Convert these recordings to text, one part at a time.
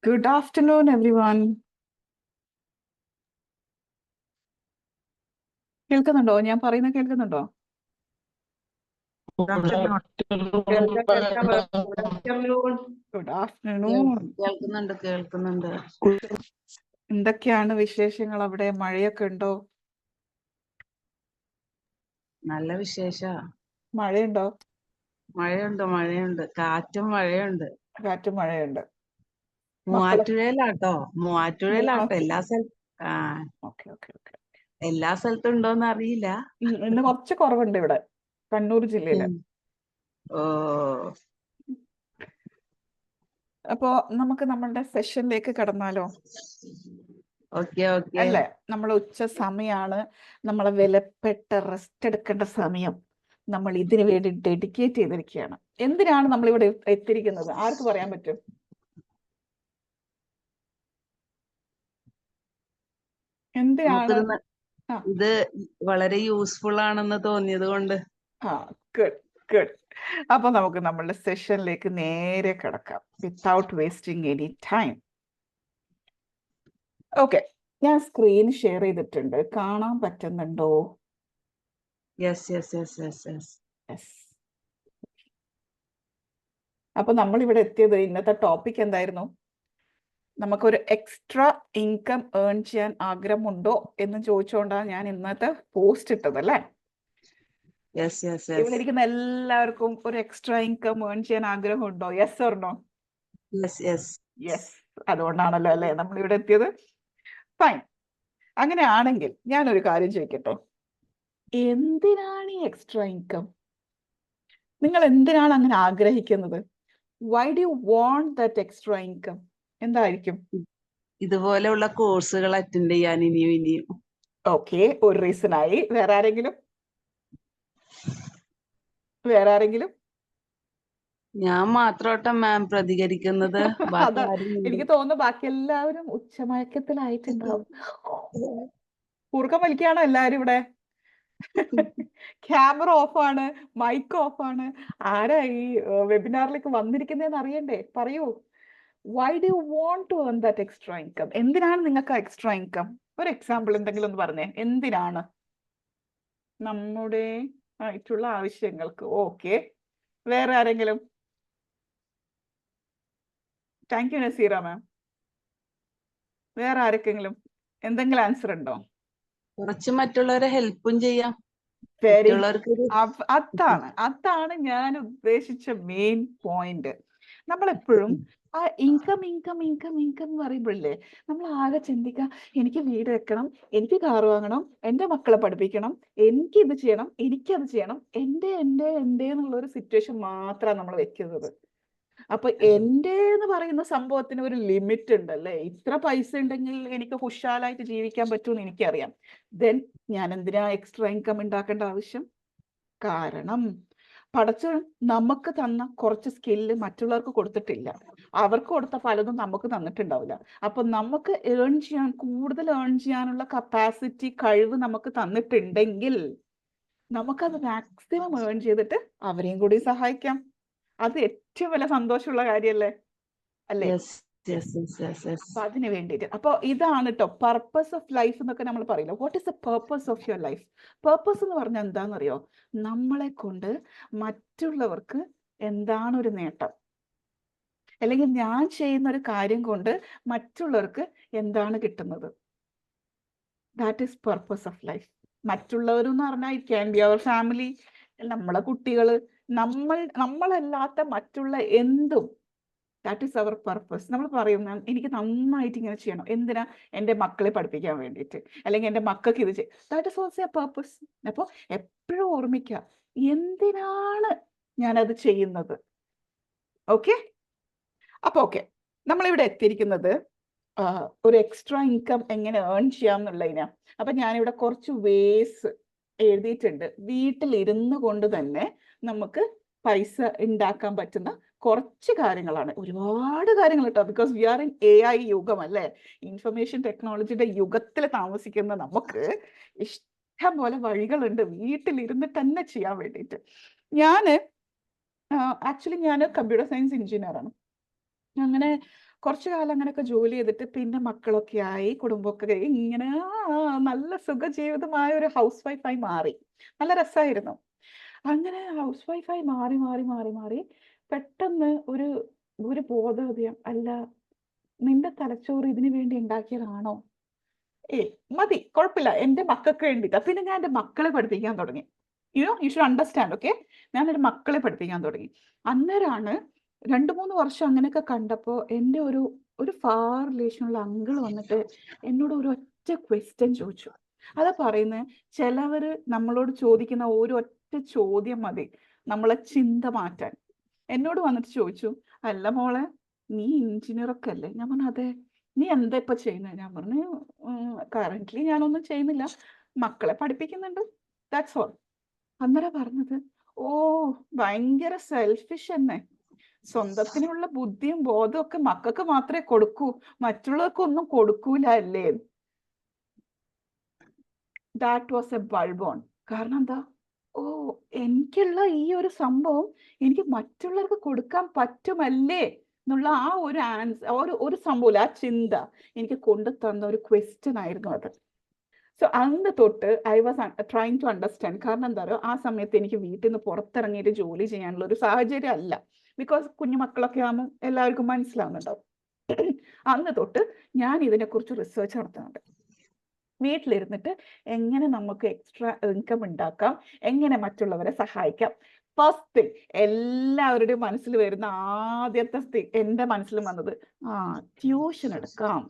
Good afternoon, everyone. കേൾക്കുന്നുണ്ടോ? ഞാൻ പറയുന്നത് കേൾക്കുന്നുണ്ടോ? Good afternoon. Good afternoon. കേൾക്കുന്നുണ്ട്. എന്തൊക്കെയാണ് വിശേഷങ്ങൾ അവിടെ? മഴയൊക്കെ ഉണ്ടോ? നല്ല വിശേഷ. മഴയുണ്ടോ? മഴയുണ്ട്. കാറ്റും മഴയുണ്ട്. കാറ്റും മഴയുണ്ട്. മൂവാറ്റുപുഴയിലാട്ടോ ഓക്കെ. എല്ലാ സ്ഥലത്തും ഉണ്ടോന്ന് അറിയില്ല. ഇന്ന് കുറച്ച് കുറവുണ്ട് ഇവിടെ കണ്ണൂർ ജില്ലയില്. ഓ, അപ്പോ നമുക്ക് നമ്മളുടെ സെഷനിലേക്ക് കടന്നാലോ? ഓക്കെ. അല്ലേ, നമ്മളെ ഉച്ച സമയമാണ്, നമ്മളെ വിലപ്പെട്ട റെസ്റ്റ് എടുക്കേണ്ട സമയം. നമ്മൾ ഇതിനു വേണ്ടി ഡെഡിക്കേറ്റ് ചെയ്തിരിക്കുകയാണ്. എന്തിനാണ് നമ്മൾ ഇവിടെ എത്തിയിരിക്കുന്നത്? ആർക്ക് പറയാൻ പറ്റും? എന്തിനാണ്? ഇത് വളരെ യൂസ്ഫുൾ ആണെന്ന് തോന്നിയത് കൊണ്ട്. ഗുഡ്. അപ്പൊ നമുക്ക് നമ്മളുടെ സെഷനിലേക്ക് നേരെ കിടക്കാം, without wasting any time. Okay, ഞാൻ സ്ക്രീൻ ഷെയർ ചെയ്തിട്ടുണ്ട്. കാണാൻ പറ്റുന്നുണ്ടോ? യെസ്. അപ്പൊ നമ്മൾ ഇവിടെ എത്തിയത്, ഇന്നത്തെ ടോപ്പിക് എന്തായിരുന്നു? നമുക്കൊരു എക്സ്ട്രാ ഇൻകം ഏൺ ചെയ്യാൻ ആഗ്രഹമുണ്ടോ എന്ന് ചോദിച്ചുകൊണ്ടാണ് ഞാൻ ഇന്നത്തെ പോസ്റ്റ് ഇട്ടത്, അല്ലേ? ഇവിടെ ഇരിക്കുന്ന എല്ലാവർക്കും ഒരു എക്സ്ട്രാ ഇൻകം ഏൺ ചെയ്യാൻ ആഗ്രഹമുണ്ടോ? Yes or no? യെസ്. അതുകൊണ്ടാണല്ലോ അല്ലേ നമ്മൾ ഇവിടെ എത്തിയത്. ഫൈൻ. അങ്ങനെയാണെങ്കിൽ ഞാനൊരു കാര്യം ചോദിക്കട്ടെ, എന്തിനാണ് ഈ എക്സ്ട്രാ ഇൻകം? നിങ്ങൾ എന്തിനാണ് അങ്ങനെ ആഗ്രഹിക്കുന്നത്? Y do you want that extra income? എന്തായിരിക്കും? ഇതുപോലെയുള്ള കോഴ്സുകൾ അറ്റൻഡ് ചെയ്യാൻ ഇനിയും. ഓക്കെ, ഒരു റീസൺ ആയി. വേറെ ആരെങ്കിലും? ഞാൻ മാത്രോട്ടം മാം പ്രതികരിക്കുന്നത്. അതാ എനിക്ക് തോന്നുന്നു ബാക്കി എല്ലാവരും ഉച്ചമയക്കത്തിലായിട്ടുണ്ടാവും. കൂർക്കം വലിക്കുകയാണോ എല്ലാവരും ഇവിടെ? ക്യാമറ ഓഫാണ്, മൈക്ക് ഓഫാണ്. ആരാ ഈ വെബിനാറിലേക്ക് വന്നിരിക്കുന്നതെന്ന് അറിയണ്ടേ? പറയൂ. Why do you want to earn that extra income? എന്തിനാണ് നിങ്ങൾക്ക് എക്സ്ട്രാ ഇൻകം? ഒരു എക്സാമ്പിൾ എന്തെങ്കിലും ഒന്ന് പറഞ്ഞേ. എന്തിനാണ്? നമ്മുടെ ആയിട്ടുള്ള ആവശ്യങ്ങൾക്ക്. ഓക്കെ, വേറെ ആരെങ്കിലും? താങ്ക് യു നസീറ മാം. വേറെ ആർക്കെങ്കിലും എന്തെങ്കിലും ആൻസർ ഉണ്ടോ? കുറച്ച് മറ്റുള്ളവരെ ഹെൽപ്പും ചെയ്യാം. അതാണ് ഞാൻ ഉദ്ദേശിച്ച മെയിൻ പോയിന്റ്. നമ്മളെപ്പോഴും ആ ഇൻകം എന്ന് പറയുമ്പോഴല്ലേ നമ്മൾ ആകെ ചിന്തിക്കുക, എനിക്ക് വീട് വെക്കണം, എനിക്ക് കാർ വാങ്ങണം, എൻ്റെ മക്കളെ പഠിപ്പിക്കണം, എനിക്ക് ഇത് ചെയ്യണം, എനിക്കത് ചെയ്യണം, എൻ്റെ എന്നുള്ളൊരു സിറ്റുവേഷൻ മാത്രമാണ് നമ്മൾ വെക്കുന്നത്. അപ്പൊ എൻ്റെ എന്ന് പറയുന്ന സംഭവത്തിന് ഒരു ലിമിറ്റ് ഉണ്ടല്ലേ. ഇത്ര പൈസ ഉണ്ടെങ്കിൽ എനിക്ക് കുശാലായിട്ട് ജീവിക്കാൻ പറ്റുമെന്ന് എനിക്കറിയാം. ദെൻ ഞാൻ എന്തിനാ എക്സ്ട്രാ ഇൻകം ഉണ്ടാക്കേണ്ട ആവശ്യം? കാരണം പടച്ചോൻ നമുക്ക് തന്ന കുറച്ച് സ്കില്ല് മറ്റുള്ളവർക്ക് കൊടുത്തിട്ടില്ല. അവർക്ക് കൊടുത്ത പലതും നമുക്ക് തന്നിട്ടുണ്ടാവില്ല. അപ്പൊ നമുക്ക് കൂടുതൽ ഏൺ ചെയ്യാനുള്ള കപ്പാസിറ്റി, കഴിവ് നമുക്ക് തന്നിട്ടുണ്ടെങ്കിൽ നമുക്കത് മാക്സിമം ഏൺ ചെയ്തിട്ട് അവരെയും കൂടി സഹായിക്കാം. അത് ഏറ്റവും വലിയ സന്തോഷമുള്ള കാര്യല്ലേ, അല്ലേ? അപ്പൊ അതിന് വേണ്ടിയിട്ട്, അപ്പൊ ഇതാണ് കേട്ടോ പർപ്പസ് ഓഫ് ലൈഫ് എന്നൊക്കെ നമ്മൾ പറയില്ല. What is the purpose of your life? Purpose എന്ന് പറഞ്ഞാൽ എന്താണെന്നറിയോ? നമ്മളെ കൊണ്ട് മറ്റുള്ളവർക്ക് എന്താണ് ഒരു നേട്ടം, അല്ലെങ്കിൽ ഞാൻ ചെയ്യുന്ന ഒരു കാര്യം കൊണ്ട് മറ്റുള്ളവർക്ക് എന്താണ് കിട്ടുന്നത്. That is purpose of life. മറ്റുള്ളവരെന്ന് പറഞ്ഞാൽ it can be our family, നമ്മളെ കുട്ടികള്, നമ്മളല്ലാത്ത മറ്റുള്ള എന്തും. That is our purpose. നമ്മൾ പറയും എനിക്ക് നന്നായിട്ട് ഇങ്ങനെ ചെയ്യണം. എന്തിനാ? എൻ്റെ മക്കളെ പഠിപ്പിക്കാൻ വേണ്ടിയിട്ട്, അല്ലെങ്കിൽ എൻ്റെ മക്കൾക്ക് ഇത് ചെയ്യും. That is also A purpose. അപ്പോൾ എപ്പോഴും ഓർമ്മിക്കുക, എന്തിനാണ് ഞാനത് ചെയ്യുന്നത്. ഓക്കെ, ഓക്കെ, നമ്മളിവിടെ എത്തിയിരിക്കുന്നത് ഒരു എക്സ്ട്രാ ഇൻകം എങ്ങനെ ഏൺ ചെയ്യാം എന്നുള്ളതിനാ. അപ്പൊ ഞാനിവിടെ കുറച്ച് വേസ് എഴുതിയിട്ടുണ്ട്. വീട്ടിലിരുന്ന് കൊണ്ട് തന്നെ നമുക്ക് പൈസ ഉണ്ടാക്കാൻ പറ്റുന്ന കുറച്ച് കാര്യങ്ങളാണ്. ഒരുപാട് കാര്യങ്ങൾ കേട്ടോ, because we are in AI യുഗം അല്ലേ, ഇൻഫർമേഷൻ ടെക്നോളജിയുടെ യുഗത്തിൽ താമസിക്കുന്ന നമുക്ക് ഇഷ്ടം പോലെ വഴികളുണ്ട് വീട്ടിലിരുന്നിട്ട് തന്നെ ചെയ്യാൻ വേണ്ടിയിട്ട്. ഞാൻ കമ്പ്യൂട്ടർ സയൻസ് എഞ്ചിനീയർ ആണ്. അങ്ങനെ കുറച്ചു കാലം അങ്ങനെയൊക്കെ ജോലി ചെയ്തിട്ട് പിന്നെ മക്കളൊക്കെ ആയി, കുടുംബമൊക്കെ ആയി, ഇങ്ങനെ നല്ല സുഖജീവിതമായ ഒരു ഹൗസ് വൈഫായി മാറി. നല്ല രസമായിരുന്നു. അങ്ങനെ ഹൗസ് വൈഫായി മാറി മാറി മാറി മാറി പെട്ടെന്ന് ഒരു ഒരു ബോധോദയം, അല്ല നിന്റെ തലച്ചോറ് ഇതിനു വേണ്ടി ഉണ്ടാക്കിയതാണോ? മതി, കുഴപ്പമില്ല, എൻ്റെ മക്കൾക്ക് വേണ്ടിയിട്ടാ. പിന്നെ ഞാൻ എൻ്റെ മക്കളെ പഠിപ്പിക്കാൻ തുടങ്ങി. You should understand, okay. ഞാൻ എൻ്റെ മക്കളെ പഠിപ്പിക്കാൻ തുടങ്ങി. അന്നേരമാണ് 2-3 വർഷം അങ്ങനെയൊക്കെ കണ്ടപ്പോൾ എൻ്റെ ഒരു ഫാർ റിലേഷനുള്ള അങ്കിൾ വന്നിട്ട് എന്നോട് ഒരു ഒറ്റ ക്വസ്റ്റ്യൻ ചോദിച്ചു. അതാ പറയുന്നത്, ചിലവർ നമ്മളോട് ചോദിക്കുന്ന ഒരു ഒറ്റ ചോദ്യം മതി നമ്മളെ ചിന്ത മാറ്റാൻ. എന്നോട് വന്നിട്ട് ചോദിച്ചു, അല്ല മോളെ, നീ എഞ്ചിനീയറൊക്കെ അല്ലേ? ഞാൻ പറഞ്ഞു അതെ. നീ എന്താ ഇപ്പൊ ചെയ്യുന്നത്? ഞാൻ പറഞ്ഞു കറന്റ്ലി ഞാനൊന്നും ചെയ്യുന്നില്ല, മക്കളെ പഠിപ്പിക്കുന്നുണ്ട്, ദാറ്റ്സ് ഓൾ. അന്നേരം പറഞ്ഞത്, ഓ ഭയങ്കര സെൽഫിഷ് എന്നെ, സ്വന്തത്തിനുള്ള ബുദ്ധിയും ബോധവും ഒക്കെ മക്കൾക്ക് മാത്രമേ കൊടുക്കൂ, മറ്റുള്ളവർക്കൊന്നും കൊടുക്കൂല അല്ലേ? That was A bulb on. കാരണം എന്താ, ഓ എനിക്കുള്ള ഈ ഒരു സംഭവം എനിക്ക് മറ്റുള്ളവർക്ക് കൊടുക്കാൻ പറ്റുമല്ലേ എന്നുള്ള ആ ഒരു ആൻസർ, ഒരു സംഭവം, ആ ചിന്ത എനിക്ക് കൊണ്ടു തന്ന ഒരു ക്വസ്റ്റ്യൻ ആയിരുന്നു അത്. സോ അന്ന് തൊട്ട് I was trying to understand. കാരണം എന്താ പറയുക, ആ സമയത്ത് എനിക്ക് വീട്ടിൽ നിന്ന് പുറത്തിറങ്ങിയിട്ട് ജോലി ചെയ്യാനുള്ള ഒരു സാഹചര്യം അല്ല. ബിക്കോസ് കുഞ്ഞു മക്കളൊക്കെ ആകുമ്പോൾ എല്ലാവർക്കും മനസ്സിലാവുന്നുണ്ടാവും. അന്ന് തൊട്ട് ഞാൻ ഇതിനെക്കുറിച്ച് റിസർച്ച് നടത്തുന്നുണ്ട്. വീട്ടിലിരുന്നിട്ട് എങ്ങനെ നമുക്ക് എക്സ്ട്രാ ഇൻകം ഉണ്ടാക്കാം, എങ്ങനെ മറ്റുള്ളവരെ സഹായിക്കാം. ഫസ്റ്റ് തിങ് എല്ലാവരുടെയും മനസ്സിൽ വരുന്ന ആദ്യത്തെ എൻ്റെ മനസ്സിലും വന്നത്, ട്യൂഷൻ എടുക്കാം,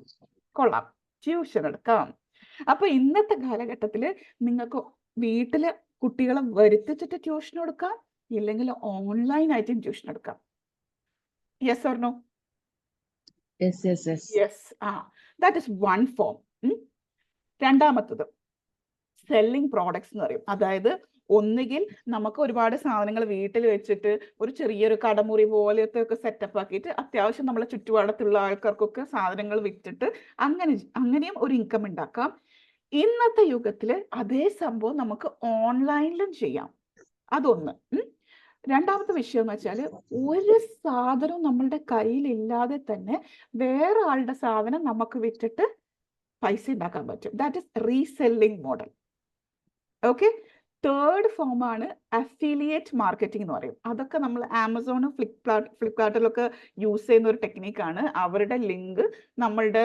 കൊള്ളാം, ട്യൂഷൻ എടുക്കാം. അപ്പൊ ഇന്നത്തെ കാലഘട്ടത്തിൽ നിങ്ങൾക്ക് വീട്ടില് കുട്ടികളെ വരുത്തിച്ചിട്ട് ട്യൂഷൻ എടുക്കാം, ഇല്ലെങ്കിൽ ഓൺലൈൻ ആയിട്ടും ട്യൂഷൻ എടുക്കാം. Yes or no? Yes. That is one form. രണ്ടാമത്തത് സെല്ലിംഗ് പ്രോഡക്ട്സ് എന്ന് പറയും. അതായത് ഒന്നുകിൽ നമുക്ക് ഒരുപാട് സാധനങ്ങൾ വീട്ടിൽ വെച്ചിട്ട് ഒരു ചെറിയൊരു കടമുറി പോലത്തെ ഒക്കെ സെറ്റപ്പ് ആക്കിയിട്ട് അത്യാവശ്യം നമ്മളെ ചുറ്റുപാടത്തുള്ള ആൾക്കാർക്കൊക്കെ സാധനങ്ങൾ വിറ്റിട്ട് അങ്ങനെയും ഒരു ഇൻകം ഉണ്ടാക്കാം. ഇന്നത്തെ യുഗത്തിൽ അതേ സംഭവം നമുക്ക് ഓൺലൈനിലും ചെയ്യാം. അതൊന്ന്. രണ്ടാമത്തെ വിഷയം എന്ന് വെച്ചാൽ, ഒരു സാധനവും നമ്മളുടെ കയ്യിലില്ലാതെ തന്നെ വേറെ ആളുടെ സാധനം നമുക്ക് വിറ്റിട്ട് പൈസ ഉണ്ടാക്കാൻ പറ്റും. That is reselling model. Okay. Third ഫോമാണ് അഫിലിയേറ്റ് മാർക്കറ്റിംഗ് എന്ന് പറയും. അതൊക്കെ നമ്മൾ ആമസോണും ഫ്ലിപ്കാർട്ടിലൊക്കെ യൂസ് ചെയ്യുന്ന ഒരു ടെക്നിക്കാണ്. അവരുടെ ലിങ്ക് നമ്മളുടെ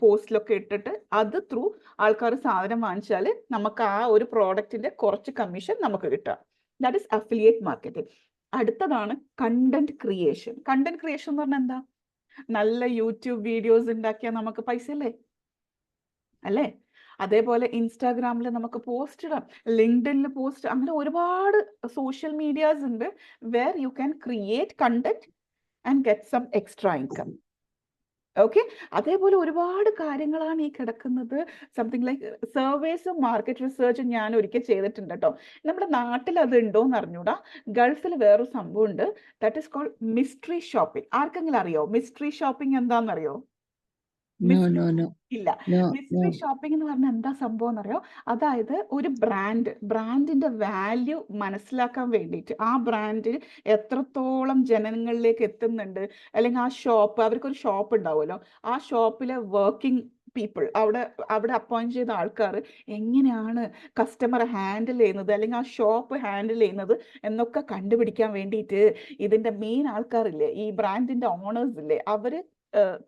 പോസ്റ്റിലൊക്കെ ഇട്ടിട്ട് അത് ത്രൂ ആൾക്കാർ സാധനം വാങ്ങിച്ചാൽ നമുക്ക് ആ ഒരു പ്രോഡക്റ്റിന്റെ കുറച്ച് കമ്മീഷൻ നമുക്ക് കിട്ടുക. That is affiliate marketing. അടുത്തതാണ് കണ്ടന്റ് ക്രിയേഷൻ. കണ്ടന്റ് ക്രിയേഷൻ എന്ന് പറഞ്ഞാൽ എന്താ? നല്ല യൂട്യൂബ് വീഡിയോസ് ഉണ്ടാക്കിയാൽ നമുക്ക് പൈസ അല്ലേ? അതേപോലെ ഇൻസ്റ്റാഗ്രാമിൽ നമുക്ക് പോസ്റ്റ് ഇടാം, ലിങ്ക്ഡിനിൽ പോസ്റ്റ്, അങ്ങനെ ഒരുപാട് സോഷ്യൽ മീഡിയാസ് ഉണ്ട് where you can create content and get some extra income. Okay. അതേപോലെ ഒരുപാട് കാര്യങ്ങളാണ് ഈ കിടക്കുന്നത്. സംതിങ് ലൈക്ക് സർവേസും മാർക്കറ്റ് റിസർച്ചും ഞാൻ ഒരിക്കൽ ചെയ്തിട്ടുണ്ട് കേട്ടോ. നമ്മുടെ നാട്ടിൽ അത് ഉണ്ടോയെന്ന് അറിഞ്ഞൂടാ. ഗൾഫിൽ വേറൊരു സംഭവം ഉണ്ട്, that is called mystery shopping. ആർക്കെങ്കിലും അറിയോ മിസ്റ്ററി ഷോപ്പിംഗ് എന്താണെന്നറിയോ? ഇല്ല. മിസ്റ്ററി ഷോപ്പിംഗ് എന്ന് പറഞ്ഞാൽ എന്താ സംഭവം എന്നറിയോ? അതായത് ഒരു ബ്രാൻഡിന്റെ വാല്യൂ മനസ്സിലാക്കാൻ വേണ്ടിയിട്ട്, ആ ബ്രാൻഡ് എത്രത്തോളം ജനങ്ങളിലേക്ക് എത്തുന്നുണ്ട്, അല്ലെങ്കിൽ ആ ഷോപ്പ്, അവർക്കൊരു ഷോപ്പ് ഉണ്ടാവുമല്ലോ, ആ ഷോപ്പിലെ വർക്കിംഗ് പീപ്പിൾ, അവിടെ അപ്പോയിന്റ് ചെയ്ത ആൾക്കാർ എങ്ങനെയാണ് കസ്റ്റമറെ ഹാൻഡിൽ ചെയ്യുന്നത്, അല്ലെങ്കിൽ ആ ഷോപ്പ് ഹാൻഡിൽ ചെയ്യുന്നത് എന്നൊക്കെ കണ്ടുപിടിക്കാൻ വേണ്ടിയിട്ട് ഇതിന്റെ മെയിൻ ആൾക്കാരില്ലേ, ഈ ബ്രാൻഡിന്റെ ഓണേഴ്സ് ഇല്ലേ, അവര്